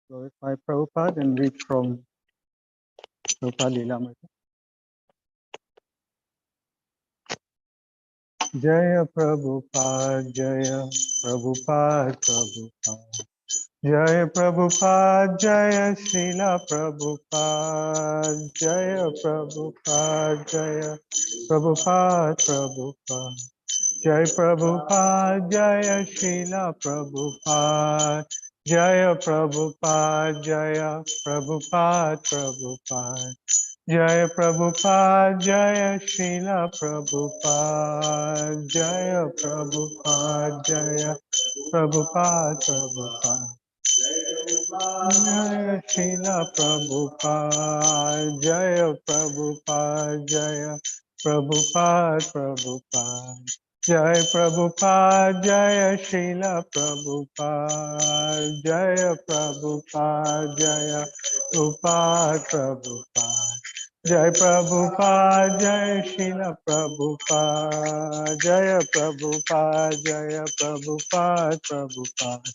Glorify Prabhupada and read from Prabhupada Lilamrita. Jaya Prabhupada, Jaya Prabhupada, Prabhupada. Jaya Prabhupada, Jaya Srila Prabhupada, Jaya Prabhupada, Jaya Prabhupada, Prabhupada. Jai Prabhupada, Jaya Srila Prabhupada, Jaya Prabhupada, Jaya Prabhupada, Prabhupada. Jaya Prabhupada, Jaya Srila Prabhupada, Jaya Prabhupada, Jaya Prabhupada, Prabhupada. Jaya Srila Prabhupada, Jaya Prabhupada, Jaya Prabhupada, Prabhupada. Jai Prabhupada, Jaya Srila Prabhupada, Jaya Prabhupada, Jaya Prabhupada, Prabhupada. Jai Prabhupada, Jaya Srila Prabhupada, Jaya Prabhupada, Jaya Prabhupada, Prabhupada.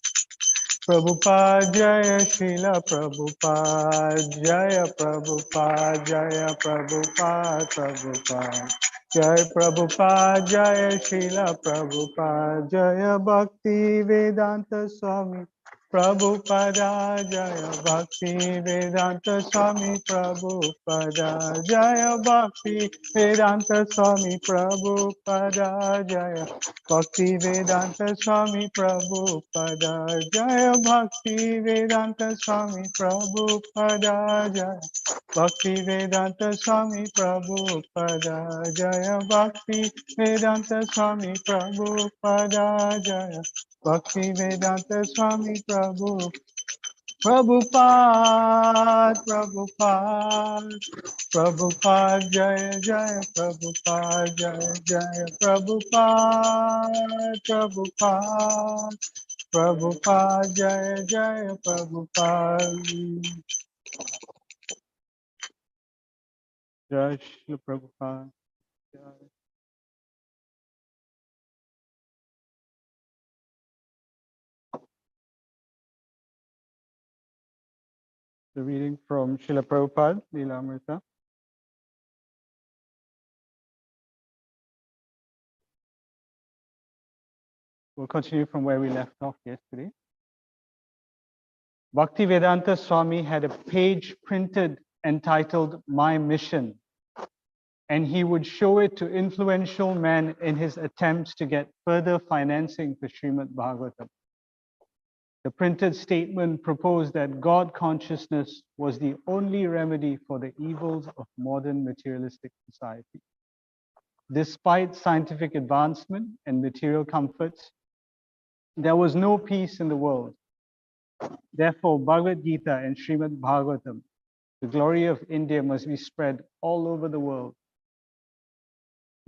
Prabhupada, Jaya Srila Prabhupada, Jaya Prabhupada, Jaya Prabhupada, Prabhupada. Jai Prabhupada, Jaya Srila Prabhupada, Jaya Bhakti Vedanta Swami Prabhupada, Jaya Bhakti Vedanta Swami Prabhupada, Jaya Bhakti Vedanta Swami Prabhupada, Jaya Bhakti Vedanta Swami Prabhupada, Jaya Bhakti Vedanta Swami Prabhupada, Jaya Bhakti Vedanta Swami Prabhupada, Jaya Bhakti Vedanta Swami Prabhupada, Jaya Bhakti Vedanta Swami Prabhupada. Prabhupada, Prabhupada, Prabhupada, Jaya Jaya, Prabhupada, Jaya Jaya, Prabhupada, Prabhupada, Prabhupada, Jaya Jaya, Prabhupada. Jai Shri Prabhupada. Jai. The reading from Srila Prabhupada, Lilamrita. We'll continue from where we left off yesterday. Bhaktivedanta Swami had a page printed entitled My Mission, and he would show it to influential men in his attempts to get further financing for Srimad Bhagavatam. The printed statement proposed that God consciousness was the only remedy for the evils of modern materialistic society. Despite scientific advancement and material comforts, there was no peace in the world. Therefore, Bhagavad Gita and Srimad Bhagavatam, the glory of India, must be spread all over the world.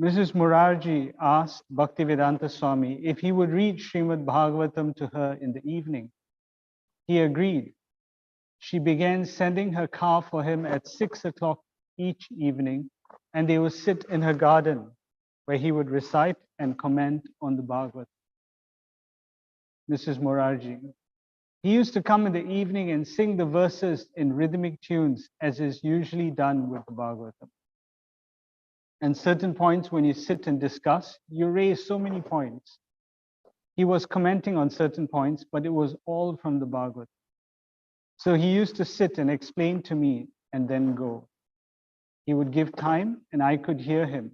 Mrs. Murarji asked Bhaktivedanta Swami if he would read Srimad Bhagavatam to her in the evening. He agreed. She began sending her car for him at 6 o'clock each evening, and they would sit in her garden where he would recite and comment on the Bhagavatam. Mrs. Murarji. He used to come in the evening and sing the verses in rhythmic tunes, as is usually done with the Bhagavatam. And certain points, when you sit and discuss, you raise so many points. He was commenting on certain points, but it was all from the Bhagavatam. So he used to sit and explain to me and then go. He would give time and I could hear him.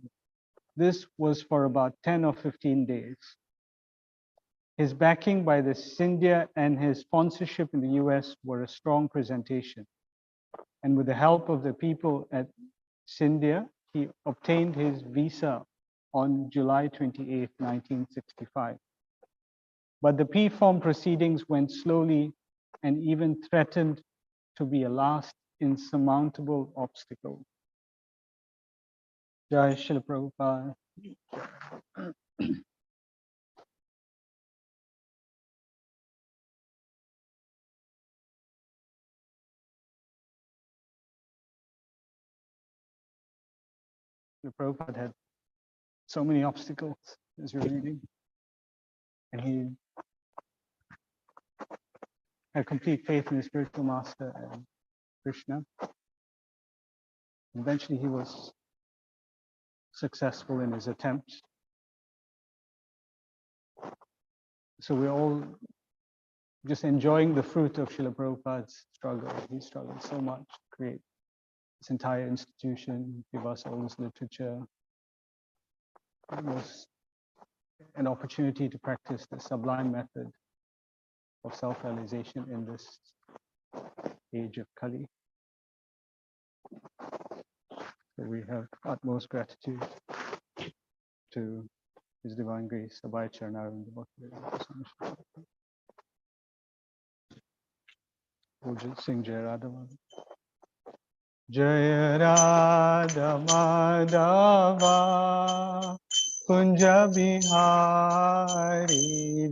This was for about 10 or 15 days. His backing by the Scindia and his sponsorship in the US were a strong presentation. And with the help of the people at Scindia, he obtained his visa on July 28, 1965. But the P-form proceedings went slowly and even threatened to be a last insurmountable obstacle. Jai Srila Prabhupada. The Prabhupada had so many obstacles as you're reading. And had complete faith in his spiritual master and Krishna. Eventually, he was successful in his attempts. So we're all just enjoying the fruit of Srila Prabhupada's struggle. He struggled so much to create this entire institution, give us all this literature. It was an opportunity to practice the sublime method of self-realization in this age of Kali. So we have utmost gratitude to His Divine Grace, Abhay Charanarinda Bhakti. We'll just sing Jai Radha Madhava. Jai Radha Madhava Kunja Bihari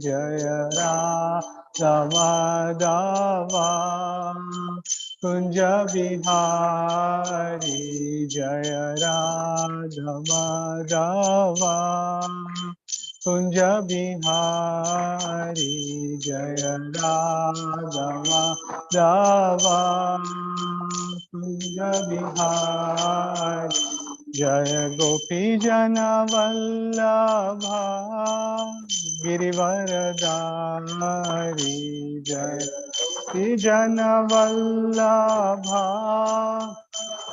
Jaya Radha Madhava Kunja Bihari Jaya Radha Madhava Kunja Bihari Jaya Radha Madhava Kunja Bihari Jaya Gopi Jana Vallabha Girivaradari Jaya Gopi Jana Vallabha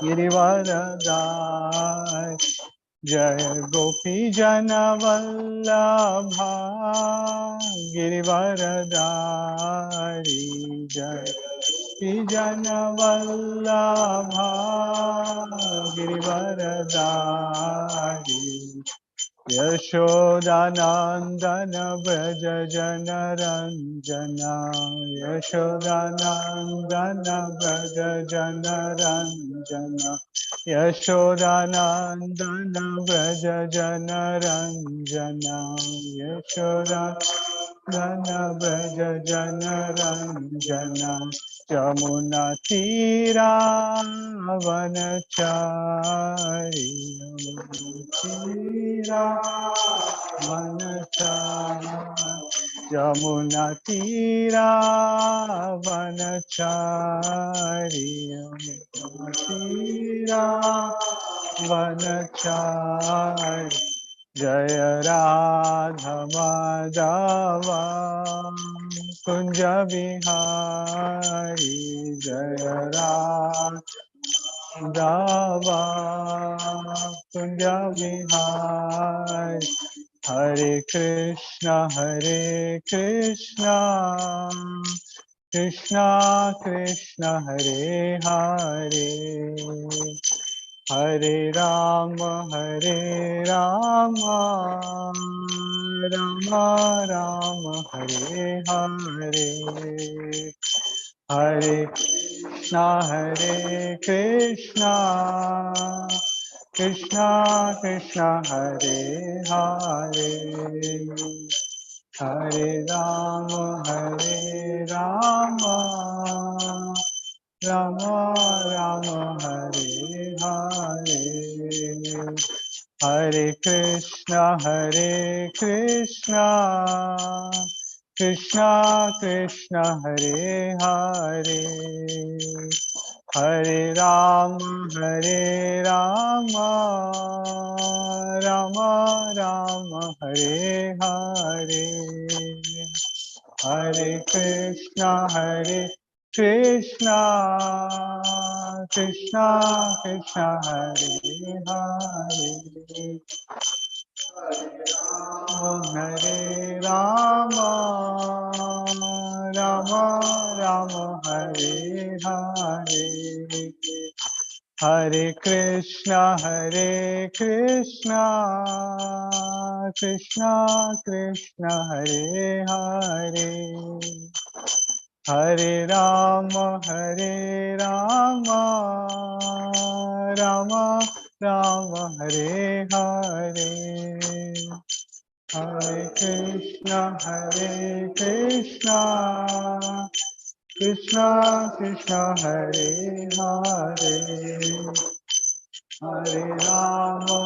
Girivaradari Jaya Gopi Jana Vallabha Girivaradari Jaya Jana Vallabha Girivaradari Yashodanandana Vraja Jana Ranjana Yashodanandana Vraja Jana Ranjana Yashodanandana Vraja Jana Ranjana Yashodanandana Vraja Jana Ranjana Jamuna Tira Vanachari Tira Vanachari Jamuna Tira Vanachari Tira Vanachari Jaya Radha Madhava Kunja Bihari Jaya Radha Kunja Bihari Hare Krishna Krishna Krishna Hare Hare Hare Rama Rama Rama Hare Hare Hare Krishna Krishna Krishna Hare Hare Hare Rama Rama Rama Hare Hare Hare Krishna Krishna Krishna Hare Hare Hare Rama Rama Rama Hare Hare Hare Krishna Krishna Krishna Hare Hare Hare Rama Rama Hare Hare Hare Krishna Krishna Krishna Hare Hare Hare Rama Rama Hare Hare Hare Krishna Krishna Hare Hare Hare Rama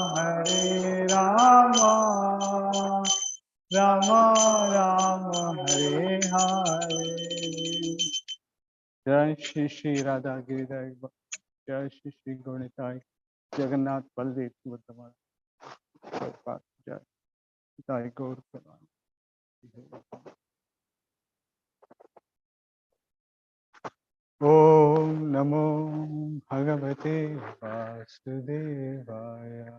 Rama Rama Hare Hare Jai Shri Shri Radha Giridhar, Jai Shri Shri Gauranitai, Jagannath Baldev Subhadra Maharaj, Jai Jai Gaur Purana. Om Namo Bhagavate Vasudevaya.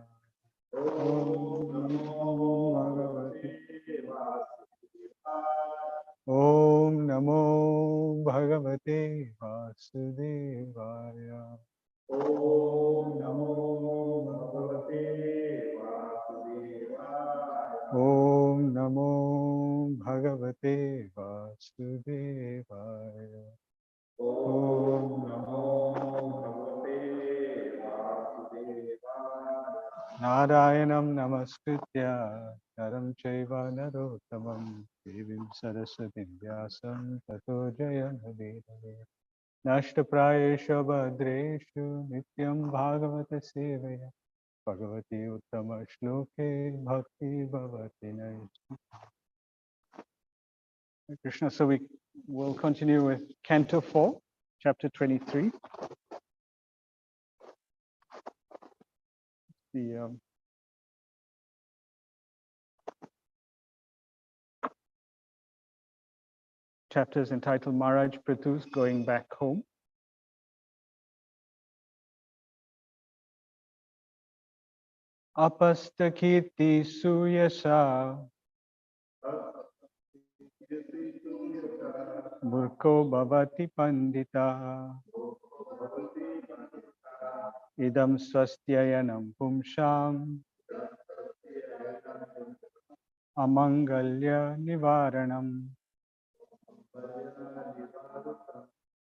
Om Namo Bhagavate Om Namo Bhagavate Vasudevaya. Om Namo Bhagavate Vasudevaya. Om Namo Bhagavate Vasudevaya. Om Namo Bhagavate Vasudevaya. Narayanam Namaskritya Naram Chaiva Narottamam Devim Saraswatim Vyasam Tato Jayamudire Nashtaprayesha Bhadreshu Nityam Bhagavata Sevaya Bhagavati Uttama Shloke Bhakti Bhavati Naisti. Krishna, so we will continue with Canto 4, Chapter 23. The chapter is entitled Maharaj Prithu's Going Back Home. Apastakirti Suyasa Murko Bhavati Pandita Idam Swastyayanam Pumsham Amangalya Nivaranam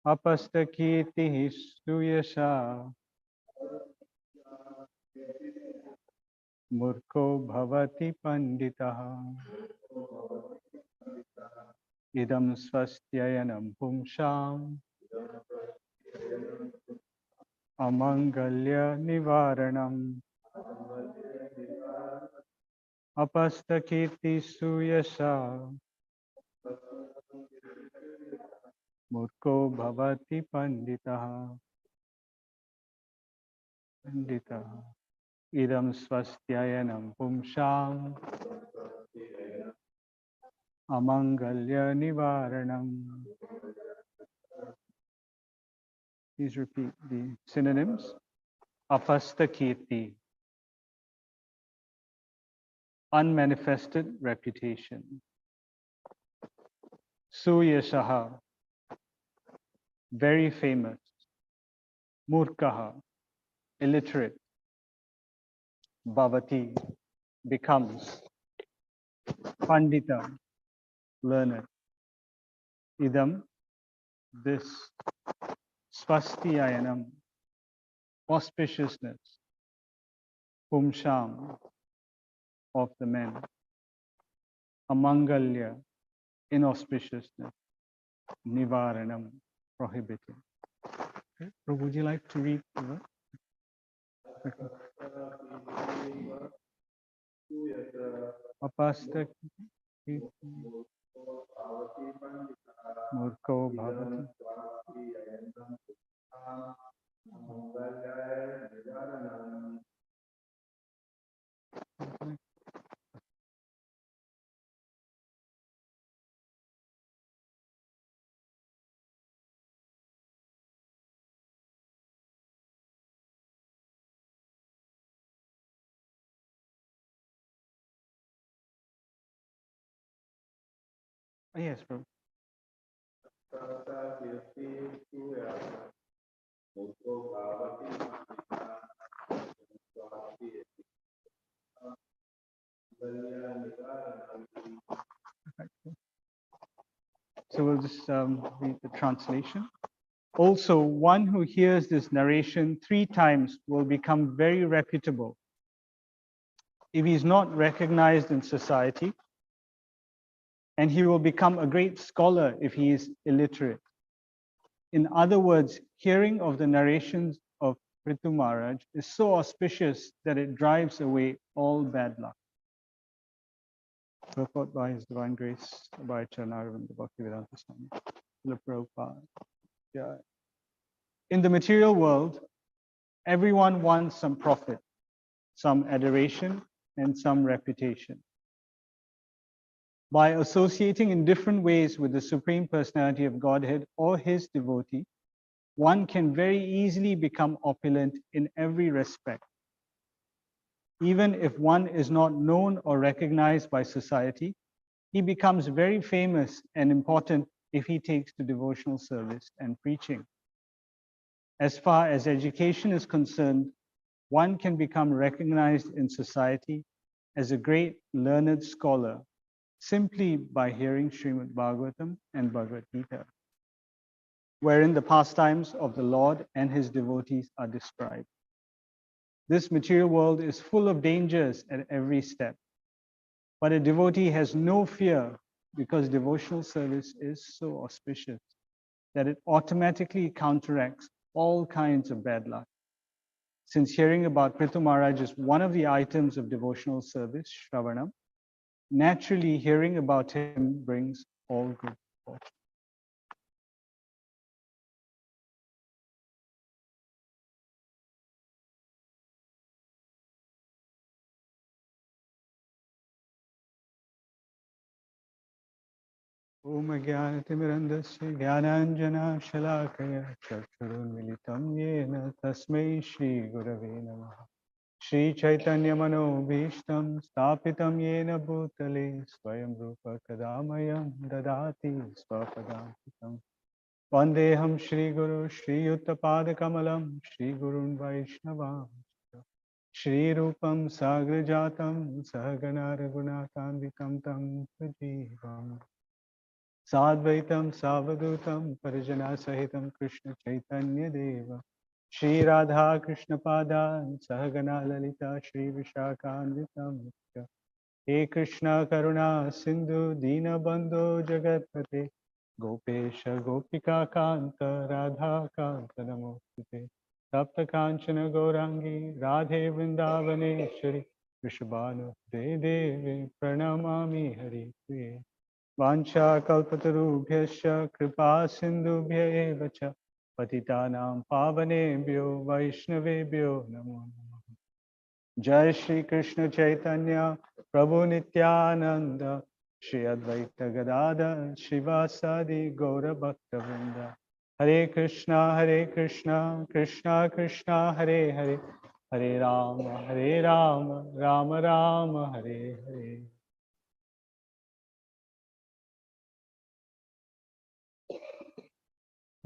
Apastakirti Suyasa Murko Bhavati Pandita Idam Swastyayanam Pumsham Amangalya Nivaranam Apastakirti Suyasa Murko Bhavati Pandita Idam Swastyayanam Pumsham Amangalya Nivaranam. Please repeat the synonyms. Apastakirti, unmanifested reputation. Suyashaha, very famous. Murkaha, illiterate. Bhavati, becomes. Pandita, learned. Idam, this. Swastiayanam, auspiciousness. Pumsham, of the men. Amangalya, inauspiciousness. Nivaranam, prohibiting. Okay. So would you like to read the verse? Apastak Murko Bhavati. Yes, bro. So we'll just read the translation. Also, one who hears this narration 3 times will become very reputable. If he is not recognized in society, and he will become a great scholar if he is illiterate. In other words, hearing of the narrations of Prithu Maharaj is so auspicious that it drives away all bad luck. Purport by His Divine Grace, by Charanaravinda Bhaktivedanta Swami, Srila Prabhupada. Yeah. In the material world, everyone wants some profit, some adoration, and some reputation. By associating in different ways with the Supreme Personality of Godhead or his devotee, one can very easily become opulent in every respect. Even if one is not known or recognized by society, he becomes very famous and important if he takes to devotional service and preaching. As far as education is concerned, one can become recognized in society as a great learned scholar simply by hearing Srimad Bhagavatam and Bhagavad Gita, wherein the pastimes of the Lord and his devotees are described. This material world is full of dangers at every step, but a devotee has no fear because devotional service is so auspicious that it automatically counteracts all kinds of bad luck. Since hearing about Prithu Maharaj is one of the items of devotional service, Shravanam, naturally hearing about him brings all good fortune. Om Jnanatimirandasya Jnananjana Shalakaya Chakshurunmilitam Yena Tasmai Shri Gurave Namaha Shri Chaitanya Manobhishtam Stapitam Yena Bhutale Swayam Rupa Kadamayam Dadati Swapadantikam Vandeham Shri Guru Shri Yuttapada Kamalam Shri Gurun Vaishnavam Shri Rupam Sagrajatam Sahagana Raghunatanvitam Tam Sajivam Sadvaitam Savadutam Parijana Sahitam Krishna Chaitanya Deva Shri Radha Krishna Pada Sahagana Lalita Shri Vishakhanvitam He Krishna Karuna Sindhu Dina Bandhu Jagatpate Gopesha Gopika Kanta Radha Kanta Namostute Tapta Kanchana Gaurangi Radhe Vrindavaneshwari Vrishabhanu De Devi Pranamami Hari Priye Vancha kalpatarubhyasya kripa sindhubhya eva cha patitanam pavanebhyo vaishnavebhyo namo namaha. Jai Shri Krishna Chaitanya Prabhu Nityananda Shri Advaita Gadadhar Shivasadi Gaura Bhakta Vrinda Hare Krishna Krishna Krishna Hare Hare Hare Rama Rama Rama Hare Hare.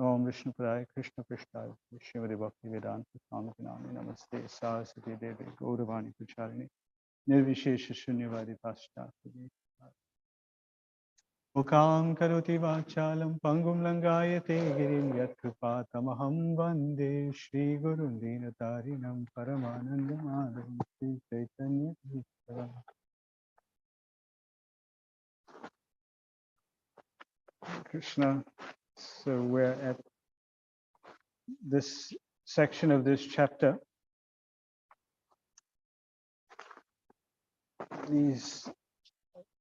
Om Vishnu Padaya Krishna Prishthaya Shrimati Bhakti Vedanta Swami Nami Namaste Saraswati Devi Gauravani Pracharini Nirvishesha Shunyavadi Paschatya Mukam Karoti Vachalam Pangum Langayate Girim Yat Kripatamaham Vande Shri Guru Dinatarinam Paramananda Madhavam Shri Chaitanya Ishvara. Krishna. So we're at this section of this chapter. These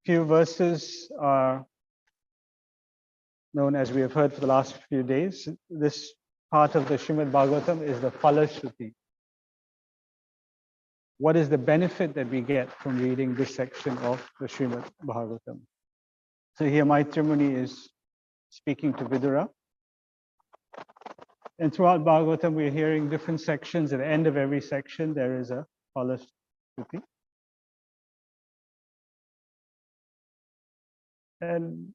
few verses are known, as we have heard for the last few days. This part of the Srimad Bhagavatam is the Falashruti. What is the benefit that we get from reading this section of the Srimad Bhagavatam? So here Maitreya Muni is speaking to Vidura. And throughout Bhagavatam, we're hearing different sections. At the end of every section, there is a Falashruti. And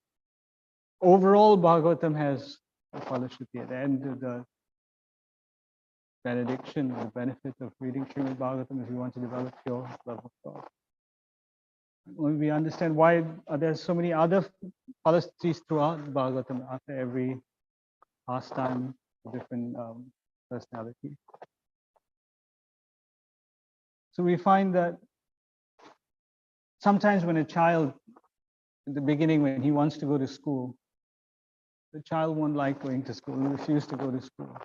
overall, Bhagavatam has a Falashruti. At the end of the benediction, the benefit of reading Srimad Bhagavatam is we want to develop your love of God. When we understand why there so many other Falashrutis throughout Bhagavatam after every pastime, different personalities. So we find that sometimes when a child, in the beginning, when he wants to go to school, the child won't like going to school, he refuses to go to school.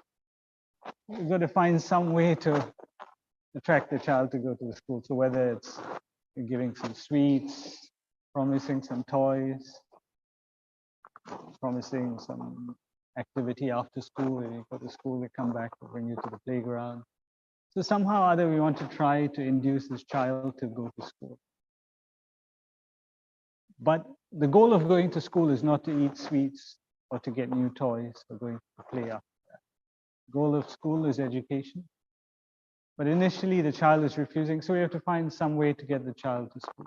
You've got to find some way to attract the child to go to the school. So whether it's giving some sweets, promising some toys, promising some activity after school. When you go to school, they come back, they bring you to the playground. So somehow or other, we want to try to induce this child to go to school. But the goal of going to school is not to eat sweets or to get new toys or going to play after that. The goal of school is education. But initially, the child is refusing, so we have to find some way to get the child to school.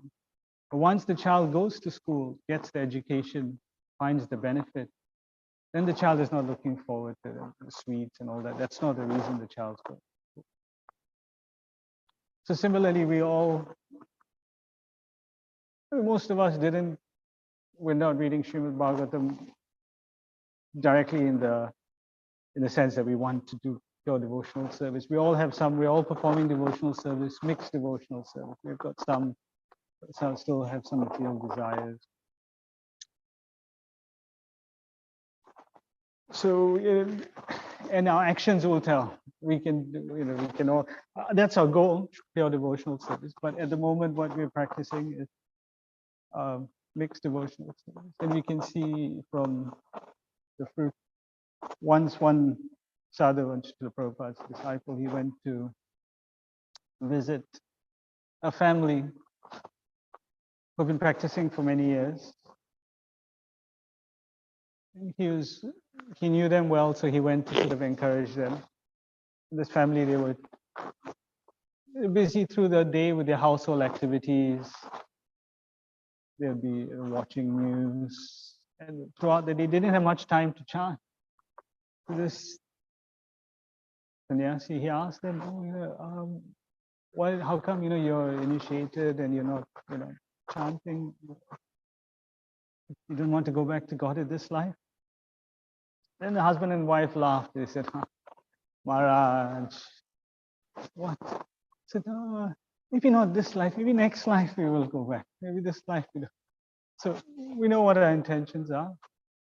But once the child goes to school, gets the education, finds the benefit, then the child is not looking forward to the sweets and all that. That's not the reason the child's going. So similarly, most of us we're not reading Srimad Bhagavatam directly in the sense that we want to do pure devotional service. We're all performing devotional service, mixed devotional service. We've got some still have some material desires. So, and our actions will tell. We can all, that's our goal, pure devotional service. But at the moment, what we're practicing is mixed devotional service. And we can see from the fruit. Once one sadhu, Srila Prabhupada's disciple, he went to visit a family who've been practicing for many years. He knew them well, so he went to sort of encourage them. This family, they were busy through the day with their household activities. They'll be watching news, and throughout the day, they didn't have much time to chant. So this sannyasi, he asked them, how come you're initiated and you're not chanting? You don't want to go back to God in this life? Then the husband and wife laughed. They said, Maharaj, what? I said, maybe not this life, maybe next life we will go back. Maybe this life we don't. So we know what our intentions are.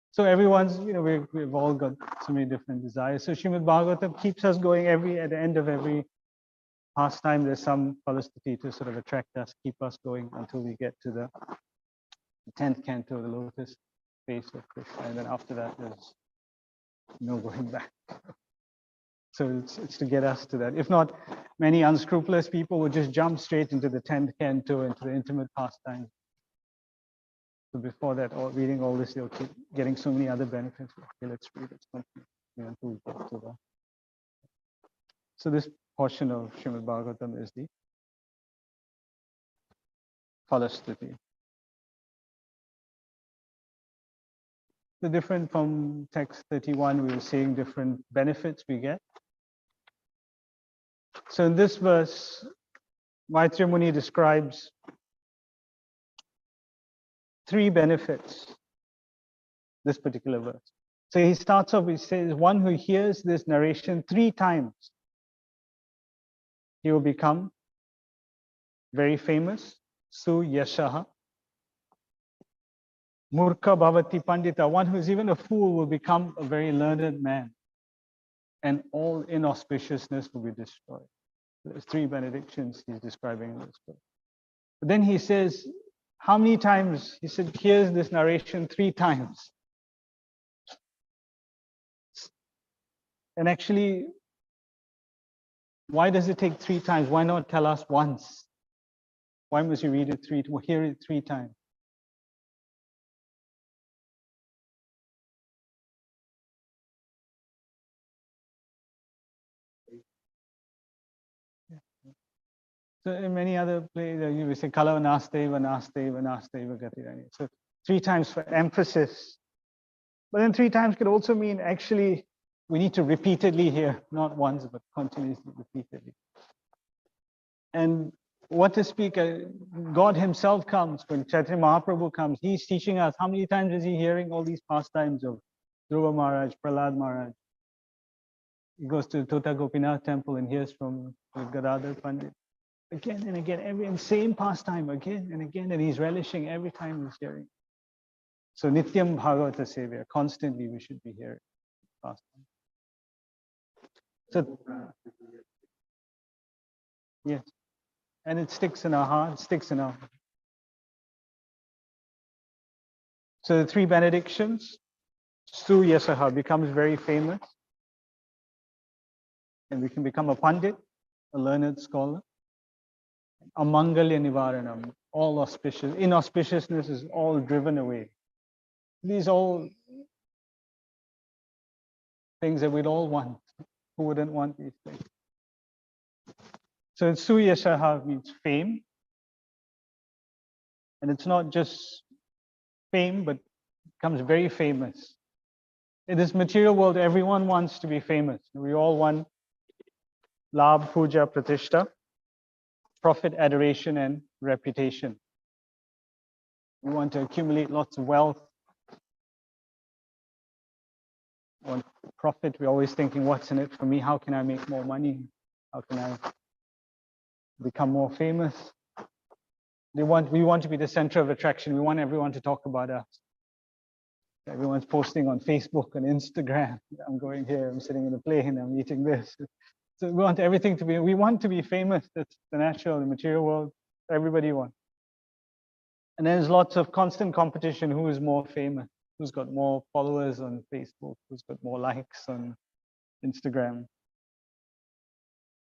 So everyone's, we've all got so many different desires. So Srimad Bhagavatam keeps us going at the end of every pastime. There's some falsity to sort of attract us, keep us going until we get to the 10th canto, the lotus face of Krishna. And then after that, there's no going back. So it's to get us to that. If not, many unscrupulous people would just jump straight into the 10th canto, into the intimate pastime. So before that, reading all this, they'll keep getting so many other benefits. Okay, let's read it. Until we get to that. So this portion of Srimad Bhagavatam is the Phalasthuti. So different from text 31, we were seeing different benefits we get. So in this verse, Maitreya Muni describes 3 benefits, this particular verse. So he starts off, he says, one who hears this narration 3 times, he will become very famous, Su Yashaha. Murkha Bhavati Pandita, one who is even a fool will become a very learned man, and all inauspiciousness will be destroyed. There's 3 benedictions he's describing in this book. But then he says, how many times? He said, here's this narration 3 times. And actually, why does it take 3 times? Why not tell us once? Why must you read it hear it 3 times? So in many other places, you will say Kala Nasteva, Nasteva, Nasteva Gatirani. So 3 times for emphasis. But then 3 times could also mean actually we need to repeatedly hear, not once, but continuously, repeatedly. And what to speak, God himself comes, when Chaitanya Mahaprabhu comes, he's teaching us. How many times is he hearing all these pastimes of Dhruva Maharaj, Prahlad Maharaj? He goes to Tota Gopinath temple and hears from Gadadhar Pandit. Again and again, every same pastime again and again, and he's relishing every time he's hearing. So Nityam Bhagavata Sevya, constantly we should be hearing pastime. So yes, and it sticks in our heart, sticks in our. So the 3 benedictions. Suyasaha becomes very famous, and we can become a pandit, a learned scholar. Amangalya nivaranam, all inauspiciousness is all driven away. These all things that we'd all want. Who wouldn't want these things? So Suyashaha means fame. And it's not just fame, but becomes very famous. In this material world, everyone wants to be famous. We all want labh, puja, pratishta, profit, adoration, and reputation. We want to accumulate lots of wealth. We want profit. We're always thinking, what's in it for me? How can I make more money? How can I become more famous? We want to be the center of attraction. We want everyone to talk about us. Everyone's posting on Facebook and Instagram. I'm going here, I'm sitting in a plane, I'm eating this. So we want everything to be, we want to be famous. That's the natural, the material world. Everybody wants. And there's lots of constant competition. Who is more famous? Who's got more followers on Facebook? Who's got more likes on Instagram?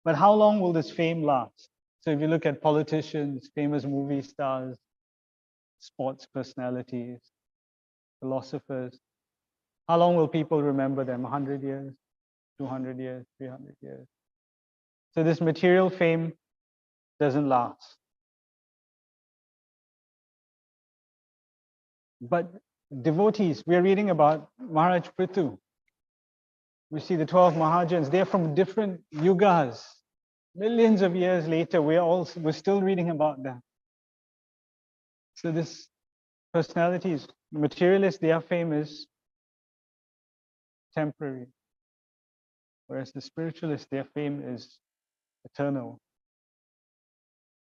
But how long will this fame last? So if you look at politicians, famous movie stars, sports personalities, philosophers, how long will people remember them? 100 years, 200 years, 300 years? So this material fame doesn't last. But devotees, we're reading about Maharaj Prithu. We see the 12 Mahajans, they're from different yugas. Millions of years later, we're still reading about them. So this personalities, materialists, their fame is temporary. Whereas the spiritualists, their fame is eternal.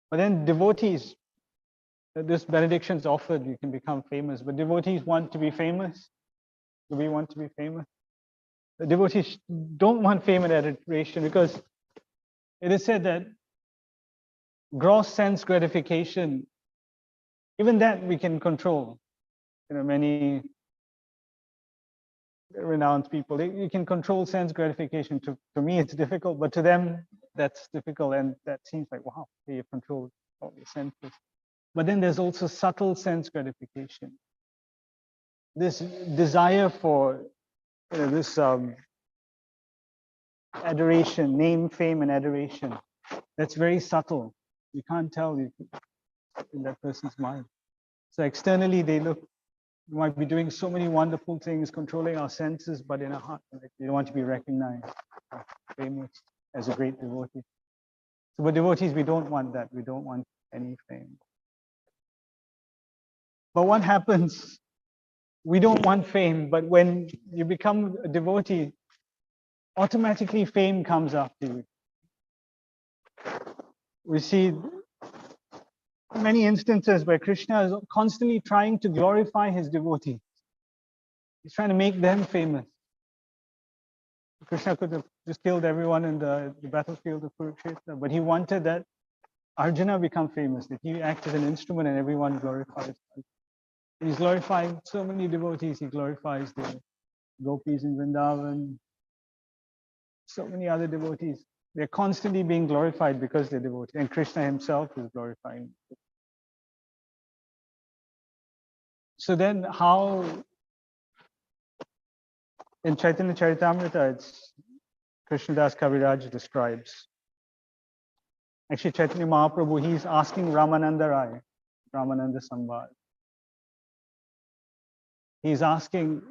But then devotees, this benediction is offered, you can become famous, but devotees want to be famous. Do we want to be famous? The devotees don't want fame and adoration because it is said that gross sense gratification, even that we can control. Many renowned people, you can control sense gratification. To me, it's difficult, but to them, that's difficult. And that seems like, wow, you control all the senses. But then there's also subtle sense gratification. This desire for this adoration, name, fame, and adoration, that's very subtle. You can't tell in that person's mind. So externally, they might be doing so many wonderful things, controlling our senses, but in our heart, they don't want to be recognized, famous as a great devotee. So for devotees, we don't want that. We don't want any fame. But what happens? We don't want fame, but when you become a devotee, automatically fame comes after you. We see many instances where Krishna is constantly trying to glorify his devotees. He's trying to make them famous. Krishna could have just killed everyone in the battlefield of Kurukshetra, but he wanted that Arjuna become famous, that he act as an instrument and everyone glorifies him. He's glorifying so many devotees. He glorifies the gopis in Vrindavan, so many other devotees. They're constantly being glorified because they're devotees, and Krishna himself is glorifying. So then how, in Chaitanya Charitamrita, it's Krishnadas Kaviraj describes. Actually, Chaitanya Mahaprabhu, he's asking Ramananda Rai, Ramananda Samvad. He's asking,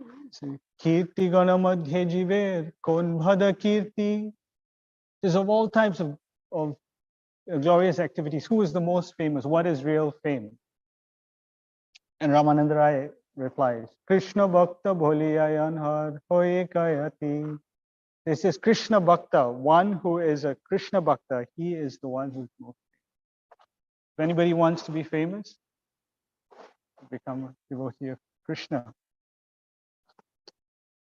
Kirti Gana Madhye Jiver, Kon Bhada Kirti. There's of all types of glorious activities. Who is the most famous? What is real fame? And Ramananda Rai replies, Krishna Bhakta Bholiyayan Har Hoye Kayati. This is Krishna Bhakta, one who is a Krishna Bhakta. He is the one who's most famous. If anybody wants to be famous, become a devotee of Krishna.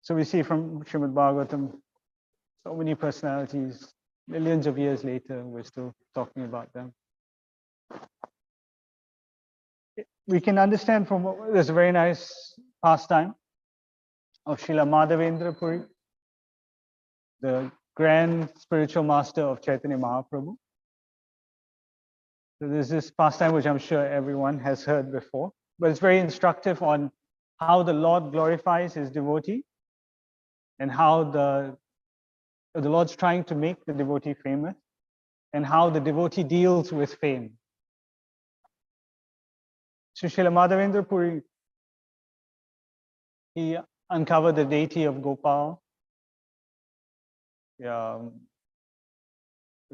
So we see from Srimad Bhagavatam, so many personalities, millions of years later, we're still talking about them. We can understand from, there's a very nice pastime of Srila Madhavendra Puri, the grand spiritual master of Chaitanya Mahaprabhu. So there's this pastime which I'm sure everyone has heard before, but it's very instructive on how the Lord glorifies his devotee and how the Lord's trying to make the devotee famous and how the devotee deals with fame. So Srila Madhavendra Puri, he uncovered the deity of Gopal, which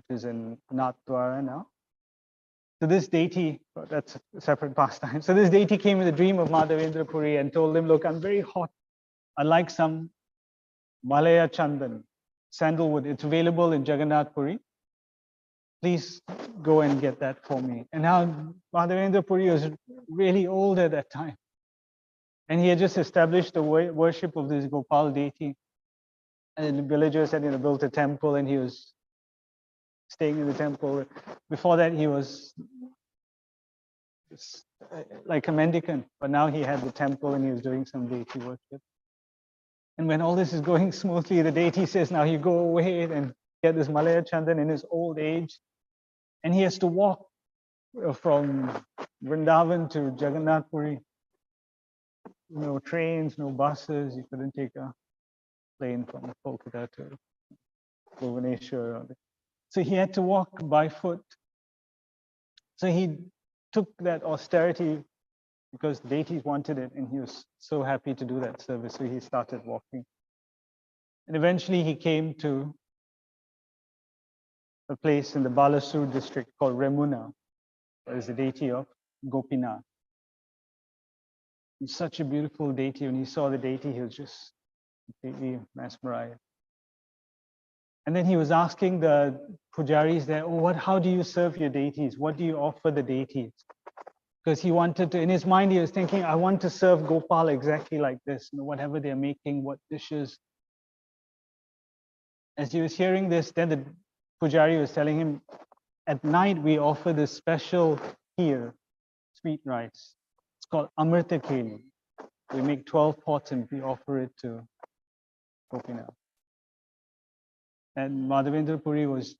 is in Nathdwara now. So this deity, that's a separate pastime. So this deity came in the dream of Madhavendra Puri and told him, look, I'm very hot. I like some Malaya Chandan, sandalwood. It's available in Jagannath Puri. Please go and get that for me. And now Madhavendra Puri was really old at that time. And he had just established the worship of this Gopal deity. And the villagers had built a temple and he was staying in the temple. Before that, he was like a mendicant, but now he had the temple and he was doing some deity worship. And when all this is going smoothly, the deity says, now you go away and get this Malaya Chandan in his old age. And he has to walk from Vrindavan to Jagannath Puri. No trains, no buses. You couldn't take a plane from Kolkata to Bhubaneswar. So he had to walk by foot. So he took that austerity because the deities wanted it, and he was so happy to do that service. So he started walking. And eventually he came to a place in the Balasur district called Remuna. There's the deity of Gopinath. He's such a beautiful deity. When he saw the deity, he was just completely mesmerized. And then he was asking the pujaris there, oh, how do you serve your deities? What do you offer the deities? Because he wanted to, in his mind, he was thinking, I want to serve Gopal exactly like this, whatever they're making, what dishes. As he was hearing this, then the pujari was telling him, at night we offer this special kheer, sweet rice. It's called Amrita Keli. We make 12 pots and we offer it to Gopinath. And Madhavendra Puri was,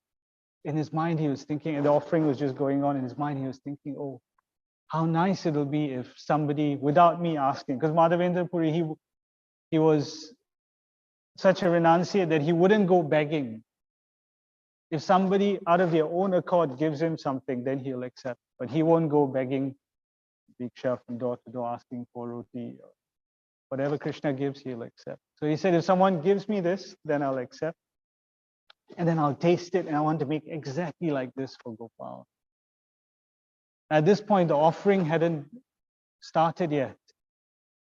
in his mind, he was thinking, and the offering was just going on in his mind, he was thinking, oh, how nice it'll be if somebody, without me asking, because Madhavendra Puri, he was such a renunciate that he wouldn't go begging. If somebody out of their own accord gives him something, then he'll accept. But he won't go begging Diksha from door to door asking for roti. Whatever Krishna gives, he'll accept. So he said, if someone gives me this, then I'll accept. And then I'll taste it, and I want to make exactly like this for Gopal. At this point, the offering hadn't started yet.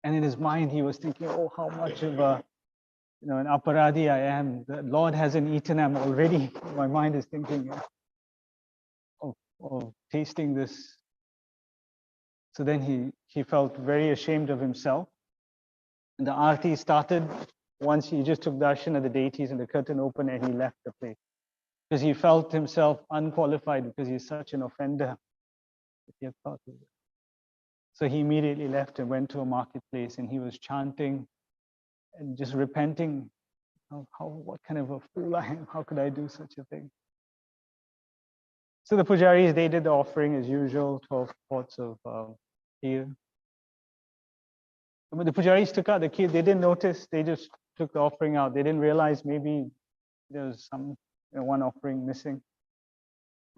And in his mind, he was thinking, oh, how much of an aparadhi I am. The Lord hasn't eaten, I'm already, my mind is thinking of tasting this. So then he felt very ashamed of himself. And the arti started once he just took darshan of the deities and the curtain opened and he left the place. Because he felt himself unqualified because he's such an offender. He had thought of it. So he immediately left and went to a marketplace and he was chanting and just repenting. What kind of a fool I am? How could I do such a thing? So the pujaris, they did the offering as usual, 12 pots of kheer. But the pujaris took out the kheer. They didn't notice. They just took the offering out. They didn't realize maybe there was some one offering missing.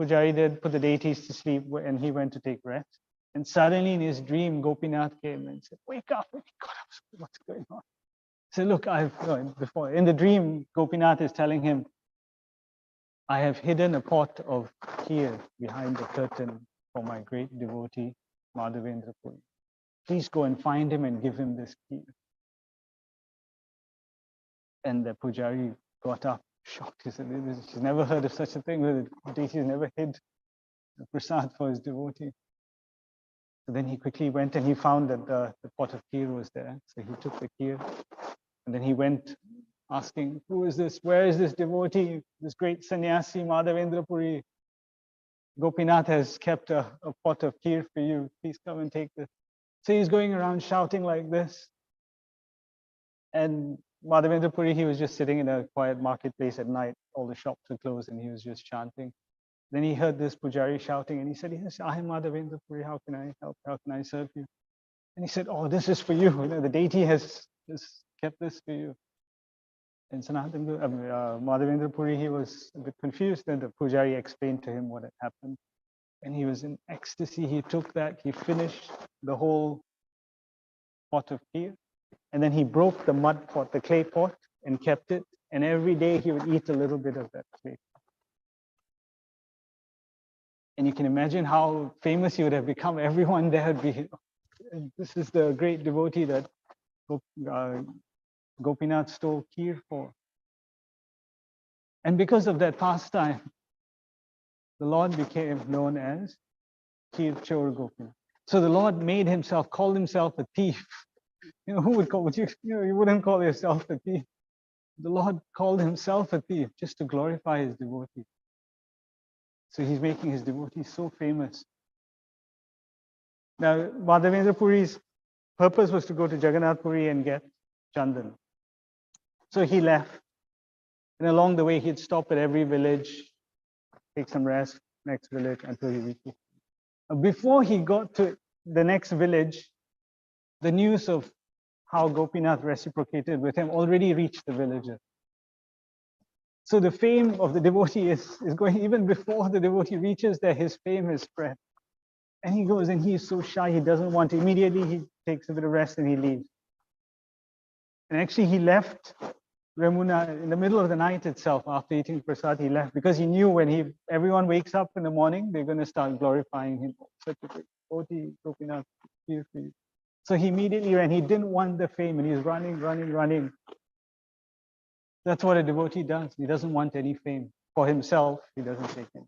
Pujari did put the deities to sleep and he went to take rest. And suddenly in his dream, Gopinath came and said, wake up. And he got up. What's going on? He said, look, before in the dream, Gopinath is telling him, I have hidden a pot of kheer behind the curtain for my great devotee, Madhavendra Puri. Please go and find him and give him this kheer. And the pujari got up, shocked. He said, she's never heard of such a thing. The deity has never hid the prasad for his devotee. So then he quickly went and he found that the pot of kheer was there. So he took the kheer and then he went asking, who is this? Where is this devotee? This great sannyasi, Madhavendra Puri. Gopinath has kept a pot of kheer for you. Please come and take this. So he's going around shouting like this. And Madhavendra Puri, he was just sitting in a quiet marketplace at night. All the shops were closed and he was just chanting. Then he heard this pujari shouting and he said, yes, I am Madhavendra Puri. How can I help? How can I serve you? And he said, oh, this is for you. The deity has kept this for you. And Madhavendra Puri, he was a bit confused. Then the pujari explained to him what had happened. And he was in ecstasy. He took that, he finished the whole pot of kheer. And then he broke the mud pot, the clay pot, and kept it. And every day he would eat a little bit of that clay. And you can imagine how famous he would have become. Everyone there would be, this is the great devotee that Gopinath stole kheer for. And because of that pastime, the Lord became known as Kheer Chor Gopinath. So the Lord made himself, called himself a thief. Who would call you? You wouldn't call yourself a thief. The Lord called himself a thief just to glorify his devotee. So he's making his devotees so famous. Now, Madhavendra Puri's purpose was to go to Jagannath Puri and get Chandan. So he left. And along the way, he'd stop at every village, take some rest, next village until he reached it. Before he got to the next village, the news of how Gopinath reciprocated with him already reached the villagers. So the fame of the devotee is going, even before the devotee reaches there, his fame is spread. And he goes and he's so shy, he doesn't want to. Immediately he takes a bit of rest and he leaves. And actually he left Ramuna in the middle of the night itself. After eating prasad, he left because he knew when everyone wakes up in the morning, they're going to start glorifying him. Such a great devotee, Gopinath, here for you. So he immediately ran. He didn't want the fame and he's running. That's what a devotee does. He doesn't want any fame. For himself, he doesn't take it.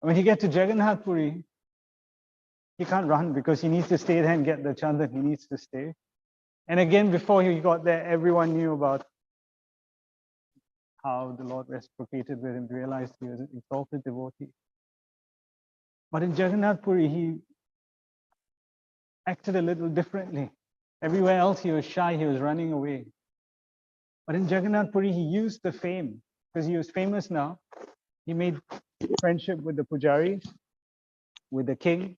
When he gets to Jagannath Puri, he can't run because he needs to stay there and get the chandan. He needs to stay. And again, before he got there, everyone knew about how the Lord reciprocated with him, realized he was an exalted devotee. But in Jagannath Puri, he acted a little differently. Everywhere else, he was shy, he was running away. But in Jagannath Puri, he used the fame because he was famous now. He made friendship with the pujaris, with the king,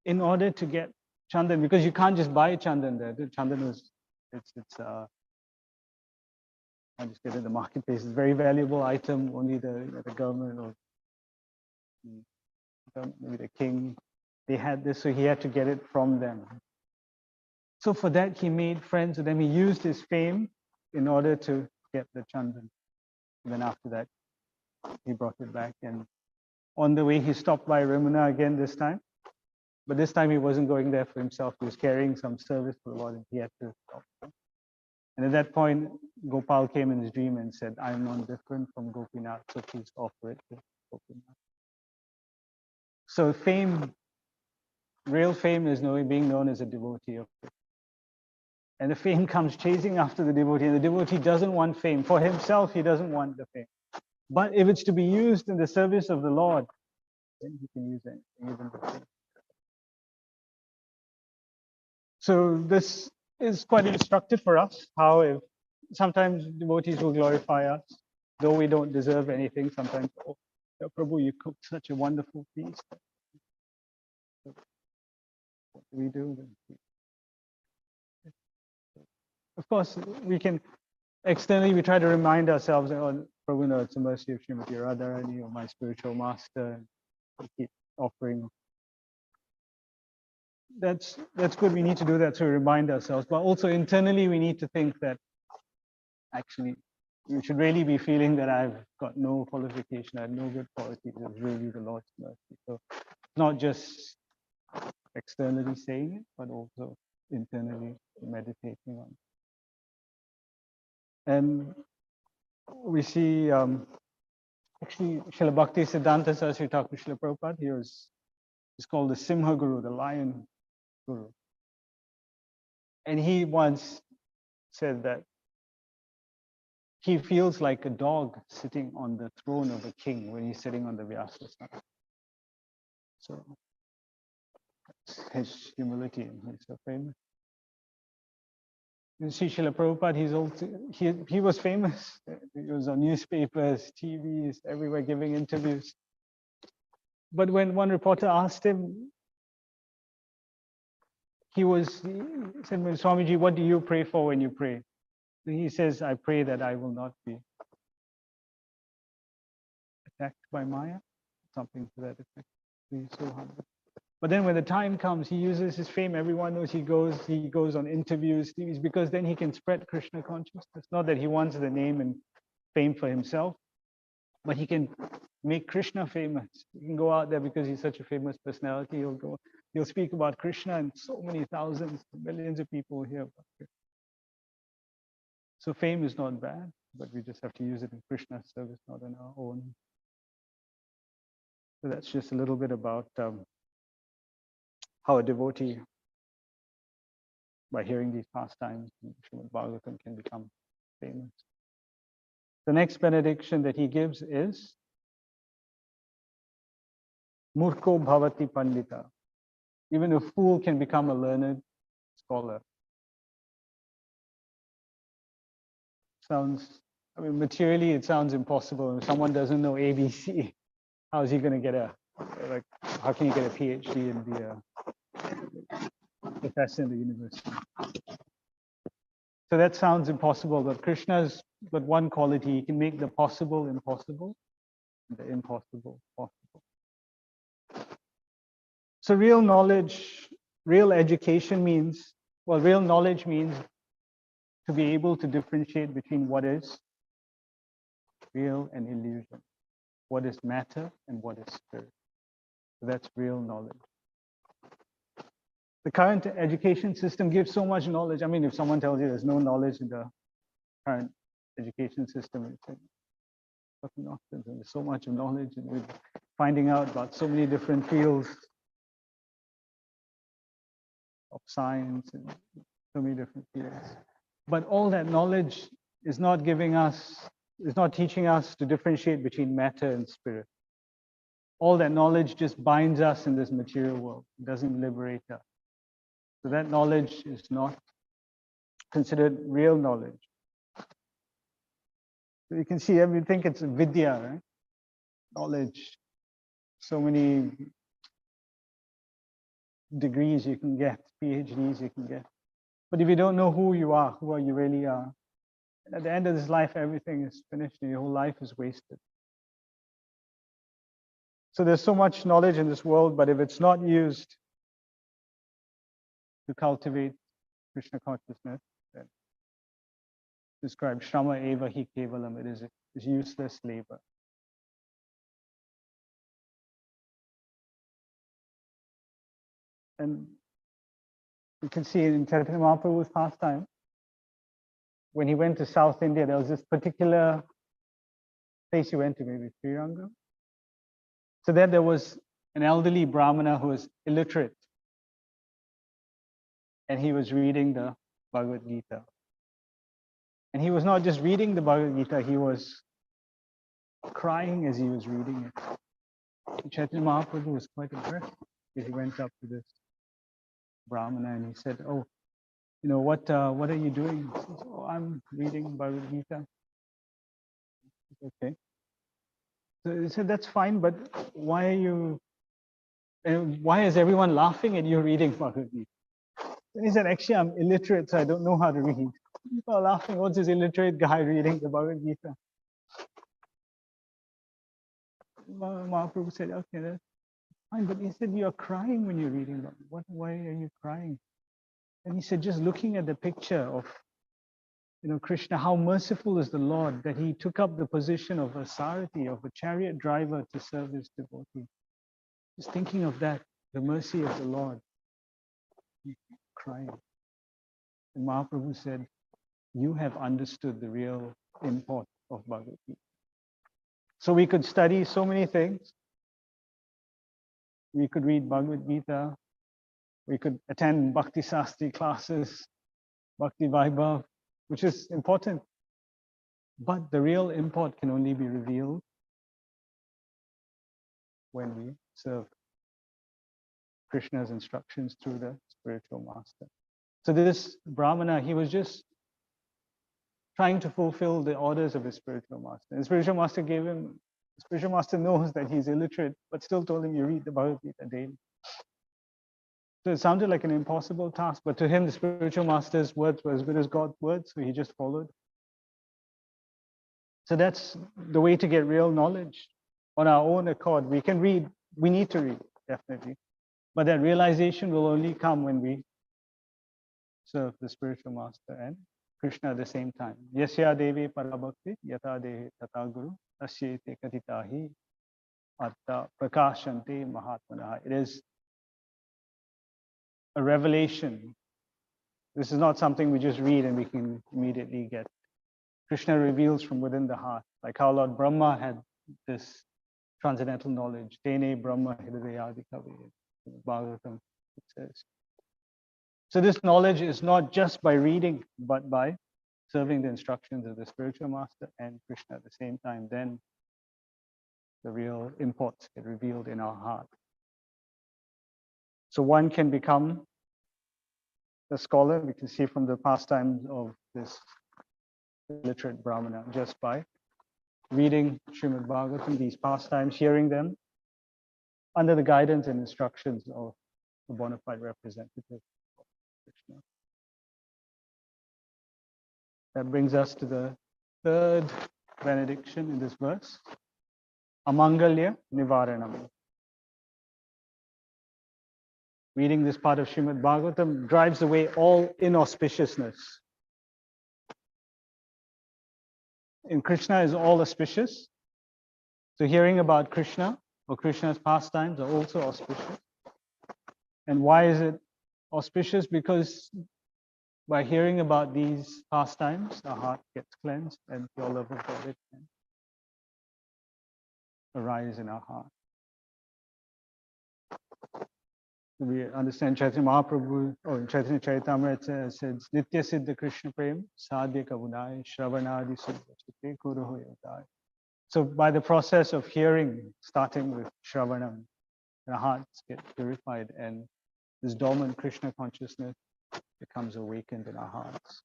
in order to get chandan, because you can't just buy chandan there. The chandan I just get in the marketplace. It's a very valuable item. Only the government or maybe the king, they had this, so he had to get it from them. So for that, he made friends with them. He used his fame in order to get the chandan. And then after that, he brought it back. And on the way, he stopped by Ramuna again this time. But this time he wasn't going there for himself. He was carrying some service for the Lord and he had to stop. And at that point, Gopal came in his dream and said, I'm not different from Gopinath, so please offer it to Gopinath. So fame, real fame is being known as a devotee of Krishna. And the fame comes chasing after the devotee, and the devotee doesn't want fame. For himself, he doesn't want the fame. But if it's to be used in the service of the Lord, then he can use anything, even the fame. So this is quite instructive for us, how if sometimes devotees will glorify us, though we don't deserve anything. Sometimes, oh, Prabhu, you cooked such a wonderful feast. What do we do? Of course, we can externally, we try to remind ourselves, oh, Prabhu, no, it's a mercy of Srimati Radharani or my spiritual master. We keep offering. That's good. We need to do that to remind ourselves. But also internally, we need to think that actually, you should really be feeling that I've got no qualification, I have no good qualities. It's really the Lord's mercy. So not just externally saying it, but also internally meditating on it. And we see actually Srila Bhakti Siddhanta Saraswati Thakur Srila Prabhupada, he's called the Simha Guru, the Lion Guru. And he once said that he feels like a dog sitting on the throne of a king when he's sitting on the Vyasasana. So his humility and his fame. Sri Srila Prabhupada, he was famous. He was on newspapers, TVs, everywhere giving interviews. But when one reporter asked him, he said, Swamiji, what do you pray for when you pray? And he says, I pray that I will not be attacked by Maya, something to that effect. He's so humble. But then when the time comes, he uses his fame. Everyone knows he goes on interviews, TVs, because then he can spread Krishna consciousness. Not that he wants the name and fame for himself, but he can make Krishna famous. He can go out there because he's such a famous personality. He'll speak about Krishna, and so many thousands, millions of people hear about Krishna. So fame is not bad, but we just have to use it in Krishna's service, not in our own. So that's just a little bit about how a devotee, by hearing these pastimes, Srimad Bhagavatam, can become famous. The next benediction that he gives is Murko Bhavati Pandita. Even a fool can become a learned scholar. Materially it sounds impossible. If someone doesn't know ABC, how is he going to get how can you get a PhD and be a professor in the university? So that sounds impossible, but Krishna's got one quality: he can make the possible impossible, and the impossible possible. So real knowledge, real education means, real knowledge means to be able to differentiate between what is real and illusion, what is matter and what is spirit. So that's real knowledge. The current education system gives so much knowledge. I mean, if someone tells you there's no knowledge in the current education system, it's fucking nonsense. There's so much knowledge, and we're finding out about so many different fields of science and so many different fields. But all that knowledge is not teaching us to differentiate between matter and spirit. All that knowledge just binds us in this material world. It doesn't liberate us. So that knowledge is not considered real knowledge. So you can see, we think it's vidya, right? Knowledge. So many degrees you can get, PhDs you can get. But if you don't know who you really are, at the end of this life, everything is finished and your whole life is wasted. So there's so much knowledge in this world, but if it's not used to cultivate Krishna consciousness, then described Shrama eva hi kevalam, it is useless labor. And you can see in Chaitanya Mahaprabhu's pastime, when he went to South India, there was this particular place he went to, maybe Srirangam. So there was an elderly Brahmana who was illiterate, and he was reading the Bhagavad Gita. And he was not just reading the Bhagavad Gita, he was crying as he was reading it. And Chaitanya Mahaprabhu was quite impressed. He went up to this Brahmana and he said, "Oh, what are you doing?" He says, "Oh, I'm reading Bhagavad Gita." Okay. So he said, "That's fine, but why is everyone laughing at you reading Bhagavad Gita?" And he said, "Actually, I'm illiterate, so I don't know how to read." People are laughing. What's this illiterate guy reading the Bhagavad Gita? Mahaprabhu said, "Okay, that's fine." But he said, "You're crying when you're reading that. Why are you crying?" And he said, "Just looking at the picture of Krishna, how merciful is the Lord that he took up the position of a sarathi, of a chariot driver to serve his devotee." Just thinking of that, the mercy of the Lord, crying. And Mahaprabhu said, "You have understood the real import of Bhagavad Gita." So we could study so many things. We could read Bhagavad Gita. We could attend Bhakti Sastri classes, Bhakti Vaibhav, which is important. But the real import can only be revealed when we serve Krishna's instructions through the spiritual master. So this Brahmana, he was just trying to fulfill the orders of his spiritual master. And the spiritual master knows that he's illiterate, but still told him, you read the Bhagavad Gita daily. So it sounded like an impossible task, but to him, the spiritual master's words were as good as God's words, so he just followed. So that's the way to get real knowledge on our own accord. We can read, we need to read, definitely. But that realization will only come when we serve the spiritual master and Krishna at the same time. Yasya devi parabhakti yata dehi tata guru asyete katitahi atta prakashante mahatmana. It is a revelation. This is not something we just read and we can immediately get. Krishna reveals from within the heart, like how Lord Brahma had this transcendental knowledge. Tene Brahma Hridayadi Kavi, Bhagavatam, it says. So this knowledge is not just by reading, but by serving the instructions of the spiritual master and Krishna at the same time. Then the real imports get revealed in our heart. So one can become a scholar. We can see from the pastimes of this illiterate Brahmana just by reading Srimad Bhagavatam, these pastimes, hearing them under the guidance and instructions of a bona fide representative of Krishna. That brings us to the third benediction in this verse, Amangalya Nivaranam. Reading this part of Srimad Bhagavatam drives away all inauspiciousness. In Krishna is all auspicious. So hearing about Krishna or Krishna's pastimes are also auspicious. And why is it auspicious? Because by hearing about these pastimes, our heart gets cleansed and pure love of God can arise in our heart. We understand Chaitanya Mahaprabhu, or in Chaitanya Charitamrita, it says, Nitya Siddha Krishna Prem, Sadhya Kavunai, Shravanadi Suddhasute Kuruhu Yodai. So by the process of hearing, starting with Shravanam, our hearts get purified and this dormant Krishna consciousness becomes awakened in our hearts.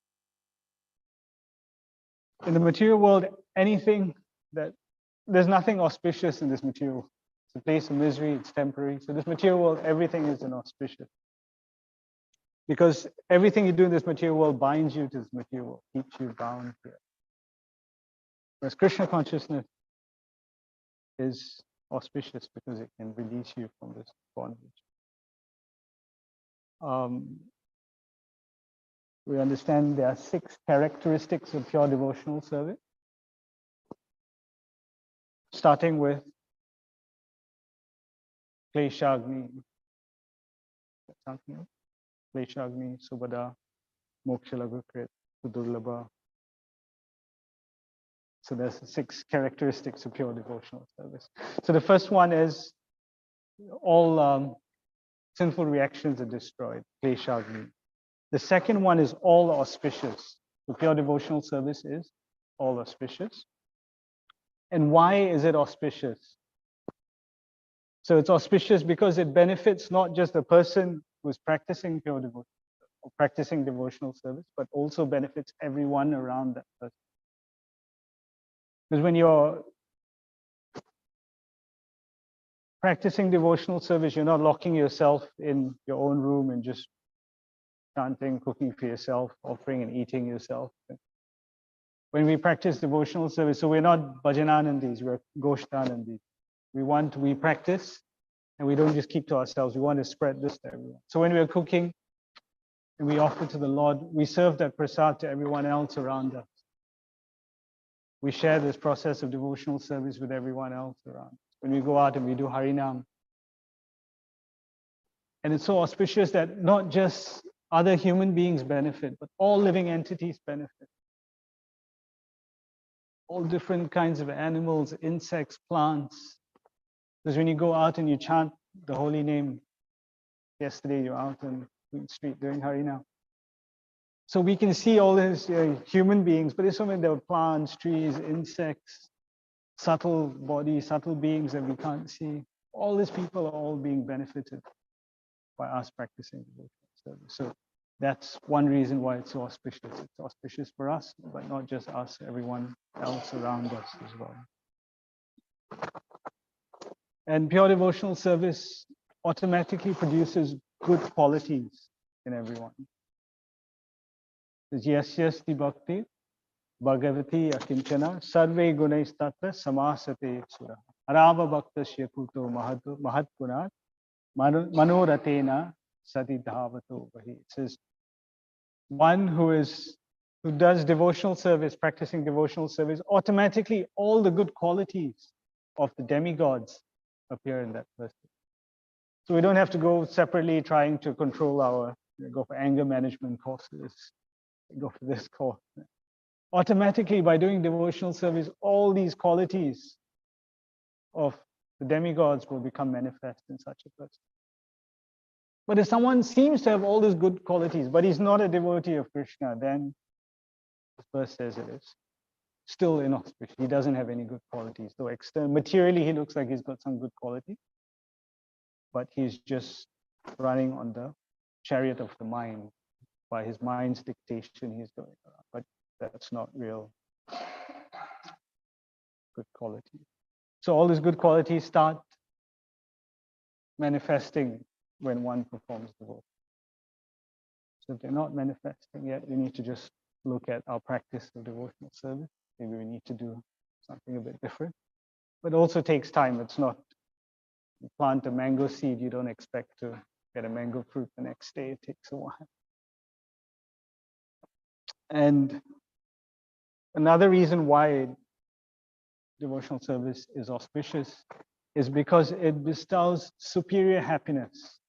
In the material world, there's nothing auspicious in this material world. It's a place of misery, it's temporary. So this material world, everything is inauspicious. Because everything you do in this material world binds you to this material world, keeps you bound to it. Whereas Krishna consciousness is auspicious because it can release you from this bondage. We understand there are 6 characteristics of pure devotional service, starting with Kleshagni, Kleshagni, Subhada, Mokshalagukrit, Sudurlabha. So there's 6 characteristics of pure devotional service. So the first one is all sinful reactions are destroyed, Kleshagni. The second one is all auspicious. The pure devotional service is all auspicious. And why is it auspicious? So it's auspicious because it benefits not just the person who's practicing pure devotion or practicing devotional service, but also benefits everyone around that person. Because when you're practicing devotional service, you're not locking yourself in your own room and just chanting, cooking for yourself, offering and eating yourself. When we practice devotional service, so we're not bhajananandis, we're goshtanandis. We practice and we don't just keep to ourselves. We want to spread this to everyone. So when we're cooking and we offer to the Lord, we serve that prasad to everyone else around us. We share this process of devotional service with everyone else around us. When we go out and we do Harinam. And it's so auspicious that not just other human beings benefit, but all living entities benefit. All different kinds of animals, insects, plants. Because when you go out and you chant the holy name, yesterday you're out on Queen Street doing Harinam. So we can see all these human beings, but there's so many, there are plants, trees, insects, subtle bodies, subtle beings that we can't see. All these people are all being benefited by us practicing devotional service. So That's one reason why it's so auspicious. It's auspicious for us, but not just us, everyone else around us as well. And pure devotional service automatically produces good qualities in everyone. Yasyasti bhakti bhagavati akinchana sarve gunais tatra samasate sura arava bhaktasya kuto mahat punat manoratena sati dhavato vahi. It says one who does devotional service, practicing devotional service, automatically all the good qualities of the demigods appear in that person. So we don't have to go separately trying to control go for anger management courses, go for this course. Automatically, by doing devotional service, all these qualities of the demigods will become manifest in such a person. But if someone seems to have all these good qualities, but he's not a devotee of Krishna, then this verse says it is still inauspicious. He doesn't have any good qualities. Though materially, he looks like he's got some good quality, but he's just running on the chariot of the mind. By his mind's dictation, he's going around. But that's not real good quality. So all these good qualities start manifesting when one performs devotion. So if they're not manifesting yet, we need to just look at our practice of devotional service. Maybe we need to do something a bit different. But it also takes time. It's not, you plant a mango seed, you don't expect to get a mango fruit the next day. It takes a while. And another reason why devotional service is auspicious is because it bestows superior happiness.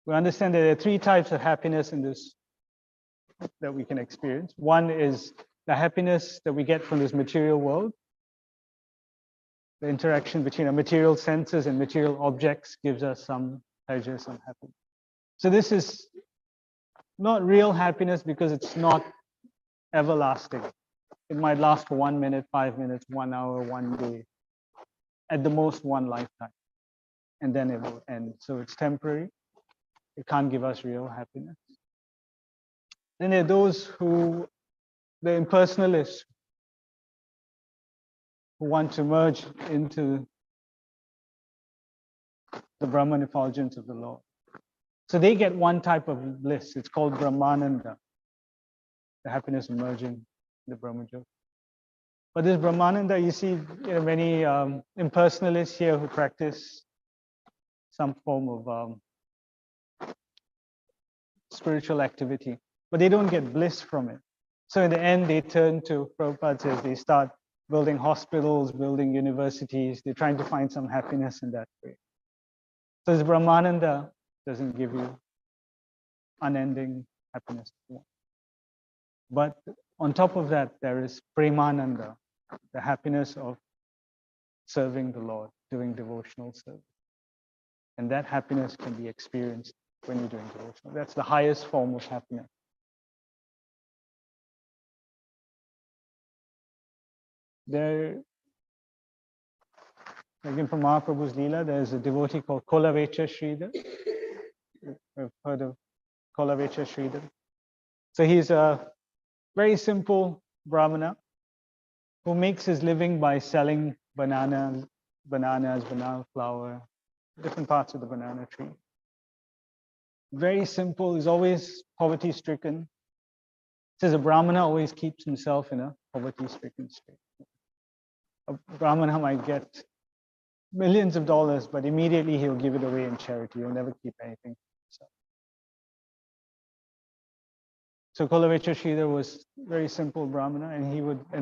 We understand that there are three types of happiness in this that we can experience. One is the happiness that we get from this material world. The interaction between our material senses and material objects gives us some pleasure, some happiness. So this is not real happiness because it's not everlasting. It might last for 1 minute, 5 minutes, 1 hour, 1 day, at the most one lifetime, and then it will end. So it's temporary. It can't give us real happiness. Then there are those the impersonalists, who want to merge into the Brahman effulgence of the Lord. So they get one type of bliss. It's called Brahmananda, the happiness of merging the Brahmajyoti. But this Brahmananda, you see many impersonalists here who practice some form of spiritual activity, but they don't get bliss from it. So in the end, they turn to, Prabhupada says, they start building hospitals, building universities. They're trying to find some happiness in that way. So this Brahmananda doesn't give you unending happiness. But on top of that, there is Premananda, the happiness of serving the Lord, doing devotional service. And that happiness can be experienced when you're doing devotional. That's the highest form of happiness. There, again, from Mahaprabhu's Leela, there's a devotee called Kolavecha Sridhar. I've heard of Kolavecha Sridhar. So he's a very simple Brahmana who makes his living by selling banana flour, different parts of the banana tree. Very simple, he's always poverty stricken. Says a Brahmana always keeps himself in a poverty stricken state. A Brahmana might get millions of dollars, but immediately he'll give it away in charity. He'll never keep anything for himself. So Kolavecha Sridhar was very simple Brahmana, and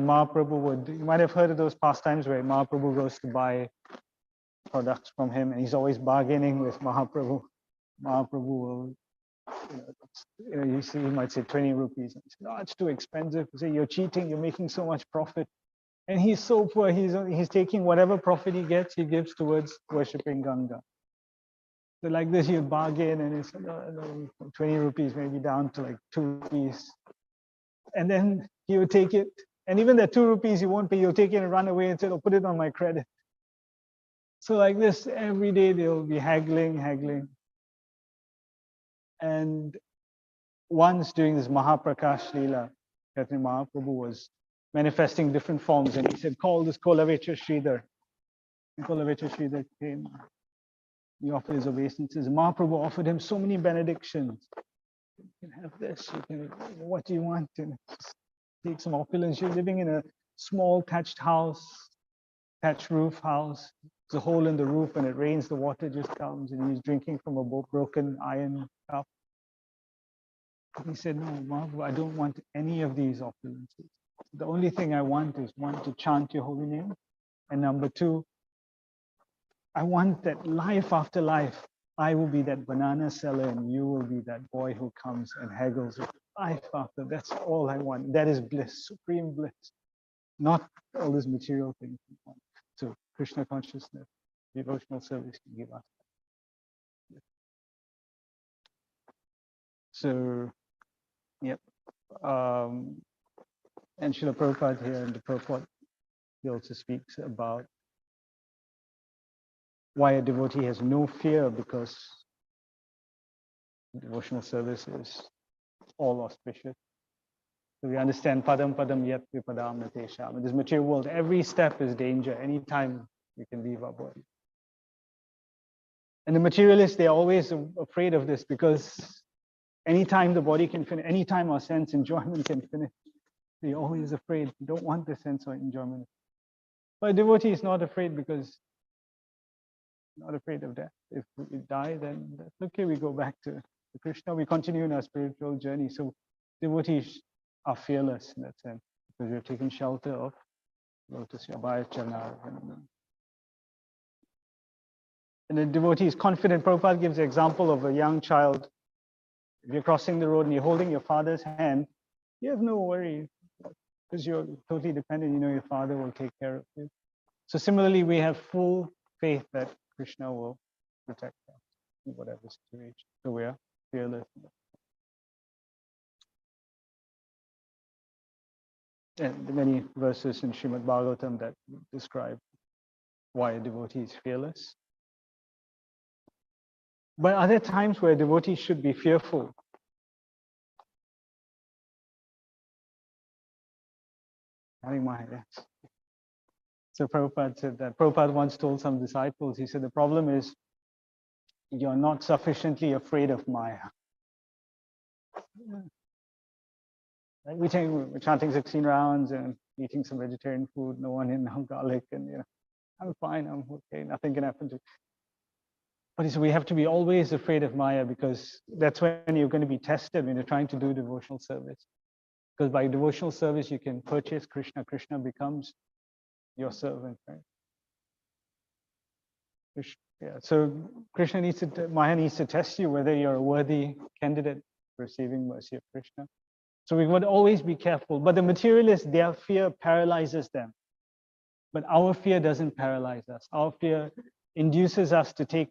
Mahaprabhu would, you might have heard of those pastimes where Mahaprabhu goes to buy products from him, and he's always bargaining with Mahaprabhu. Mahaprabhu will, you see, he might say 20 rupees. And he says, no, it's too expensive. You say, you're cheating, you're making so much profit. And he's so poor, he's taking whatever profit he gets, he gives towards worshipping Ganga. So like this, you bargain, and it's 20 rupees, maybe down to like 2 rupees. And then he would take it. And even the 2 rupees he won't pay, he'll take it and run away and say, oh, put it on my credit. So like this, every day they'll be haggling. And once during this Mahaprakash Leela, Chaitanya Mahaprabhu was manifesting different forms, and he said, call this Kolavecha Sridhar. And Kolavecha Sridhar came. He offered his obeisances. Mahaprabhu offered him so many benedictions. You can have this, you can, what do you want? And just take some opulence. You're living in a small thatched house, thatched roof house. There's a hole in the roof, and it rains, the water just comes, and he's drinking from a broken iron cup. He said, no, Mahaprabhu, I don't want any of these opulences. The only thing I want is, one, to chant your holy name, and number two, I want that life after life, I will be that banana seller and you will be that boy who comes and haggles with life after. That's all I want. That is bliss, supreme bliss, not all these material things. So Krishna consciousness, devotional service can give us. So, yep. And Srila Prabhupada here in the purport, he also speaks about why a devotee has no fear, because devotional service is all auspicious. So we understand padam padam yat vipadam natesham. In this material world, every step is danger. Anytime we can leave our body. And the materialists, they're always afraid of this, because anytime the body can finish, anytime our sense enjoyment can finish, they're always afraid. We don't want the sense of enjoyment. But a devotee is not afraid, because not afraid of death. If we die, then that's okay. We go back to Krishna. We continue in our spiritual journey. So devotees are fearless in that sense, because we have taken shelter of lotus abhaya charana. And the devotee is confident. Prabhupada gives the example of a young child. If you're crossing the road and you're holding your father's hand, you have no worry, because you're totally dependent. You know your father will take care of you. So similarly, we have full faith that Krishna will protect us in whatever situation. So we are fearless. And the many verses in Srimad Bhagavatam that describe why a devotee is fearless. But are there times where devotees should be fearful? Having my yes. So Prabhupada said that. Prabhupada once told some disciples, he said, the problem is you're not sufficiently afraid of Maya. Right? We're chanting 16 rounds and eating some vegetarian food, no onion, no garlic, and I'm fine, I'm okay, nothing can happen to me. But he said we have to be always afraid of Maya, because that's when you're going to be tested when you're trying to do devotional service. Because by devotional service, you can purchase Krishna. Krishna becomes your servant, right? Yeah. So Krishna needs to, Maya needs to test you whether you're a worthy candidate for receiving mercy of Krishna. So we would always be careful. But the materialists, their fear paralyzes them. But our fear doesn't paralyze us. Our fear induces us to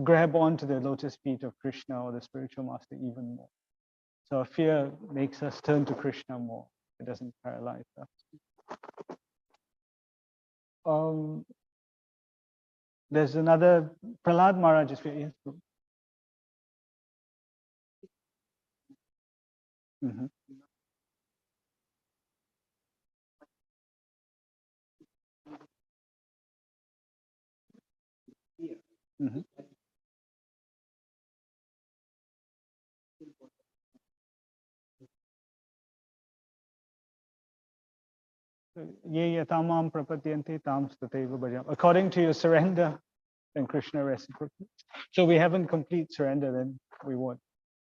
grab onto the lotus feet of Krishna or the spiritual master even more. So our fear makes us turn to Krishna more. It doesn't paralyze us. There's another, Prahlad Maharaj is here. Yes. Mm-hmm. Mm-hmm. Ye yatamam prapatyante tam stateva bhajam. According to your surrender, then Krishna reciprocates. So we haven't complete surrender, then we won't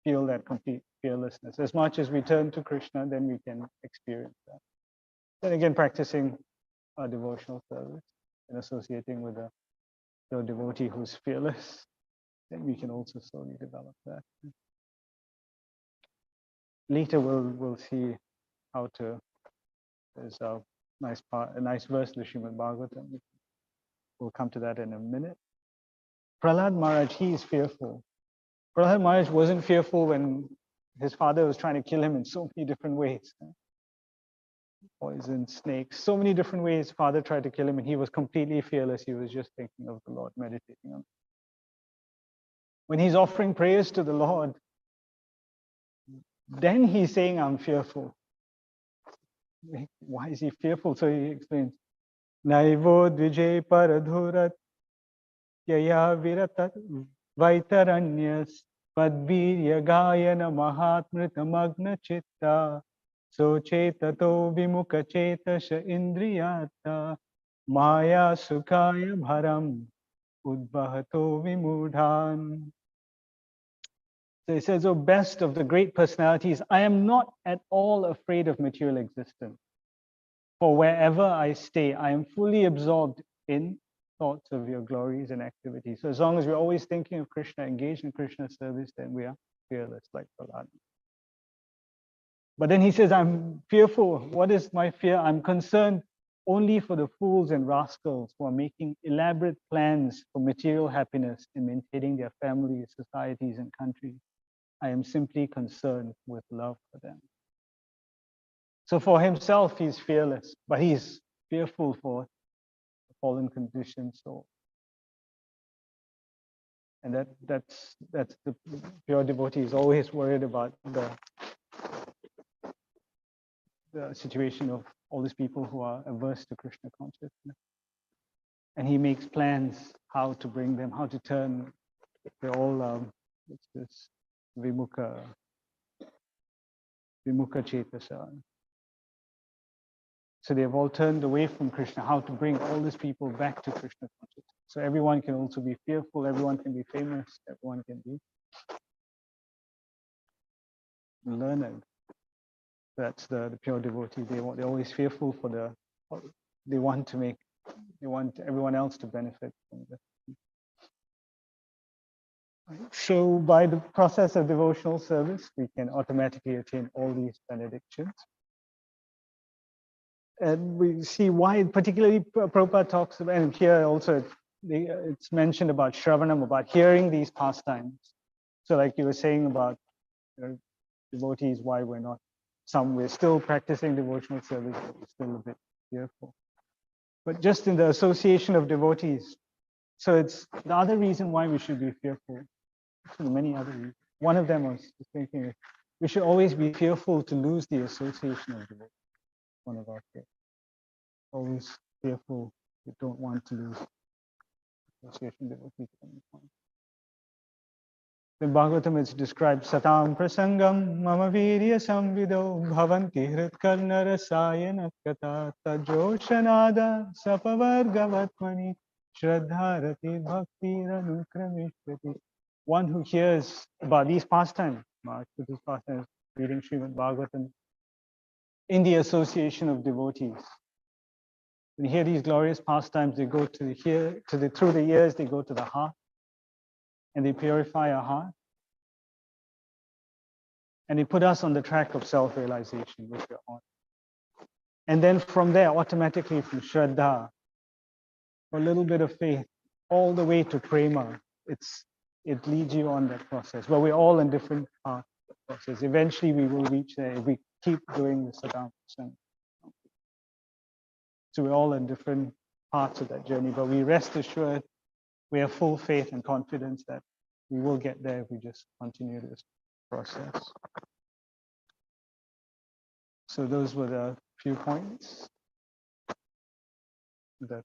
feel that complete fearlessness. As much as we turn to Krishna, then we can experience that. Then again, practicing our devotional service and associating with a devotee who's fearless, then we can also slowly develop that. Later, we'll see how to. There's a nice verse, the Srimad Bhagavatam. We'll come to that in a minute. Prahlad Maharaj, he is fearful. Prahlad Maharaj wasn't fearful when his father was trying to kill him in so many different ways. Poison, snakes, so many different ways father tried to kill him, and he was completely fearless. He was just thinking of the Lord, meditating on. When he's offering prayers to the Lord, Then he's saying, I'm fearful. Why is he fearful? So he explains, Naivo dvijay paradhurat yaya viratat vaitaranyas padvirya gayana mahatmrita magna chitta sochetato vimukha chetasha indriyata maya sukhaya bharam udvahato vimudhan. So he says, oh, best of the great personalities, I am not at all afraid of material existence. For wherever I stay, I am fully absorbed in thoughts of your glories and activities. So as long as we're always thinking of Krishna, engaged in Krishna service, then we are fearless like Prahlad. But then he says, I'm fearful. What is my fear? I'm concerned only for the fools and rascals who are making elaborate plans for material happiness and maintaining their families, societies, and countries. I am simply concerned with love for them. So for himself, he's fearless, but he's fearful for the fallen conditioned soul. And that's the pure devotee is always worried about the situation of all these people who are averse to Krishna consciousness. And he makes plans how to bring them, how to turn. They're all it's this vimukha chetasa. So they've all turned away from Krishna, how to bring all these people back to Krishna consciousness. So everyone can also be fearful, everyone can be famous, everyone can be learned. That's the pure devotee. They're always fearful for they want everyone else to benefit from this. So by the process of devotional service, we can automatically attain all these benedictions. And we see why, particularly Prabhupada talks about, and here also it's mentioned about Shravanam, about hearing these pastimes. So like you were saying about devotees, why we're still practicing devotional service, but we're still a bit fearful. But just in the association of devotees, so it's the other reason why we should be fearful. Actually, many other reasons. One of them I was thinking, we should always be fearful to lose the association of devotees. One of our fears. Always fearful. We don't want to lose association with devotees. In Bhagavatam, it's described Satam Prasangam Mama Virya Samvido Bhavanti Hritkarna Rasayana Kata Tajoshanada Sapavargavatmani Shraddharati Bhakti Ranukramishvati. One who hears about these pastimes, Mahaprabhu's pastimes, reading Srimad Bhagavatam, in the association of devotees. When you hear these glorious pastimes, they go to through the ears, they go to the heart, and they purify our heart. And they put us on the track of self-realization, which we're on. And then from there, automatically from Shraddha, a little bit of faith, all the way to Prema, it leads you on that process. But we're all in different parts of the process. Eventually, we will reach there if we keep doing the Saddam. So we're all in different parts of that journey, but we rest assured, we have full faith and confidence that we will get there if we just continue this process. So those were the few points that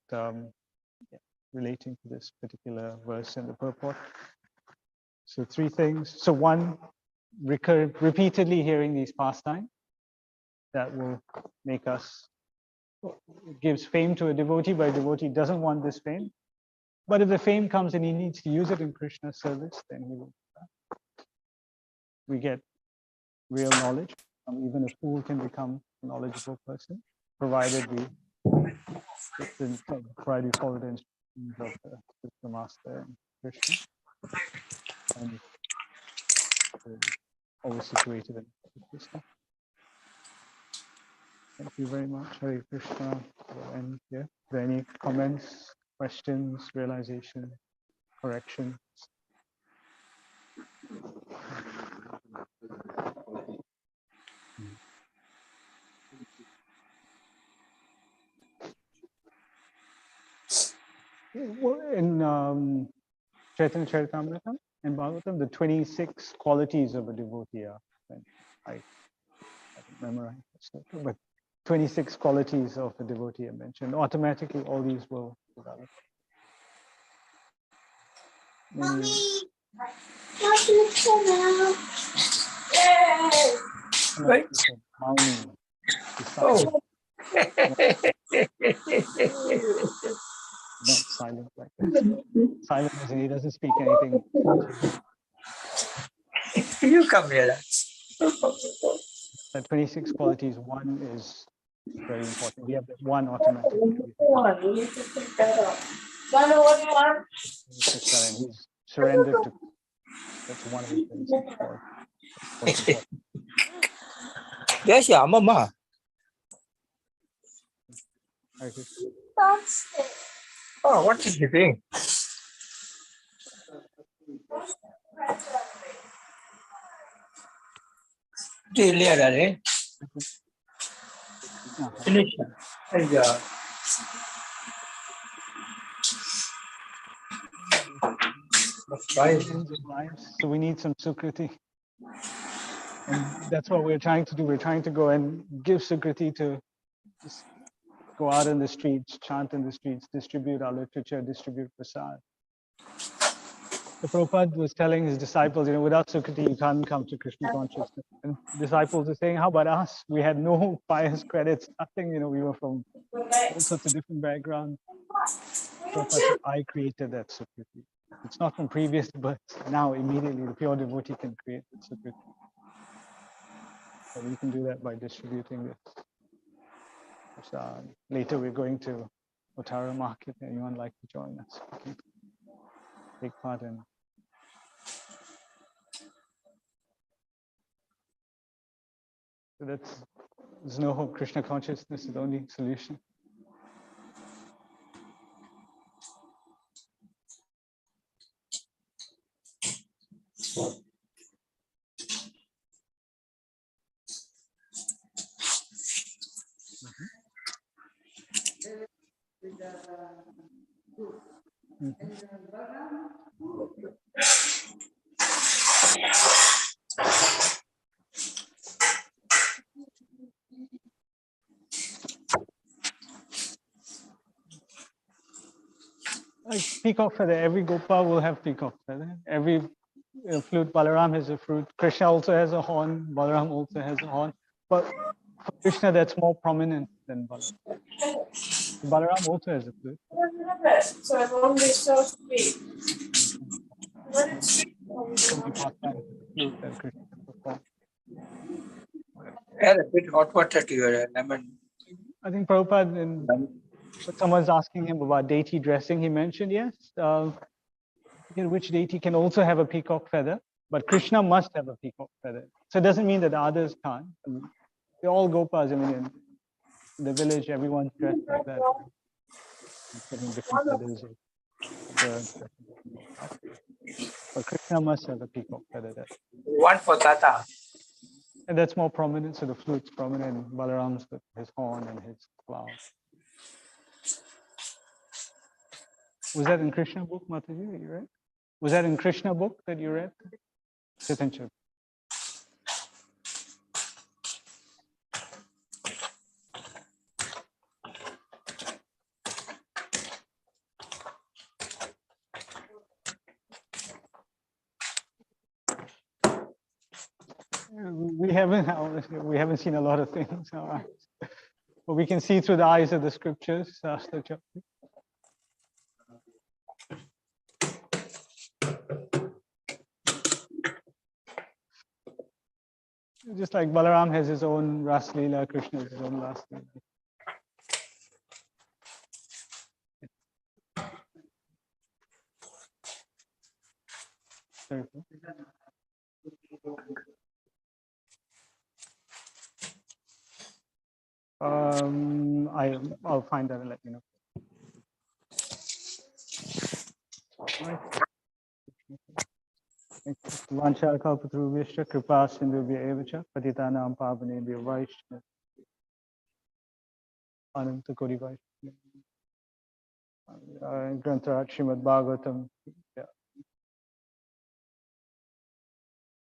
relating to this particular verse and the purport. So three things. So one, repeatedly hearing these pastimes, that will make us, it gives fame to a devotee, but a devotee doesn't want this fame. But if the fame comes and he needs to use it in Krishna's service, then he will. We get real knowledge. Even a fool can become a knowledgeable person, provided we follow the instructions of the Master and Krishna, and always situated in Krishna. Thank you very much, Hare Krishna. We'll end here. Are there any comments, questions, realization, correction? In Chaitanya Charitamrita and Bhagavatam, the 26 qualities of a devotee are and I haven't memorized it, but 26 qualities of a devotee are mentioned. Automatically, all these will develop. Mommy, what's the channel? Right. Mauni. Oh. Not silent like that. Silent as in he doesn't speak anything. You come here. The 26 qualities, one is very important. We have that one automatically. You need to pick that up. Mama, what do you want? And he's surrendered to. That's one of the 26 qualities. Yes, yeah, Mama. Oh, what is he doing? Finish. Yeah. So we need some Sukriti. And that's what we're trying to do. We're trying to go and give Sukriti to just go out in the streets, chant in the streets, distribute our literature, distribute prasad. The Prabhupada was telling his disciples, without Sukriti, you can't come to Krishna consciousness. And disciples are saying, how about us? We had no pious credits, nothing, we were from all sorts of different backgrounds. Prabhupada said, I created that Sukriti. It's not from previous births. Now, immediately, the pure devotee can create that Sukriti. And we can do that by distributing this. Later, we're going to Ottara market. Anyone like to join us? Take part in. So there's no hope. Krishna consciousness is the only solution. Like peacock feather, every Gopa will have peacock feather. Every flute, Balaram has a flute. Krishna also has a horn. Balaram also has a horn. But for Krishna, that's more prominent than Balaram. Balaram also has a flute. So I'm only so sweet. Add a bit hot water to your lemon. I think Prabhupada, when someone's asking him about deity dressing, he mentioned, yes, which deity can also have a peacock feather, but Krishna must have a peacock feather. So it doesn't mean that the others can't. They all Gopas. In the village, everyone's dressed like that. Different feathers of birds. But Krishna must have a peacock feather. One for Tata. And that's more prominent. So the flute's prominent. Balaram's with his horn and his flower. Was that in Krishna book, Mataji, that you read? Was that in Krishna book that you read? Chaitanya. We haven't seen a lot of things, but we can see through the eyes of the scriptures. Just like Balaram has his own Ras Leela, Krishna has his own Ras Leela. I'll find that and let you know. Vancha kalpatruvishya kripa sindhubhya evacha patitanam pavanebhyo vaishnava ananta kodi vaishnava Grantaraj Srimad Bhagavatam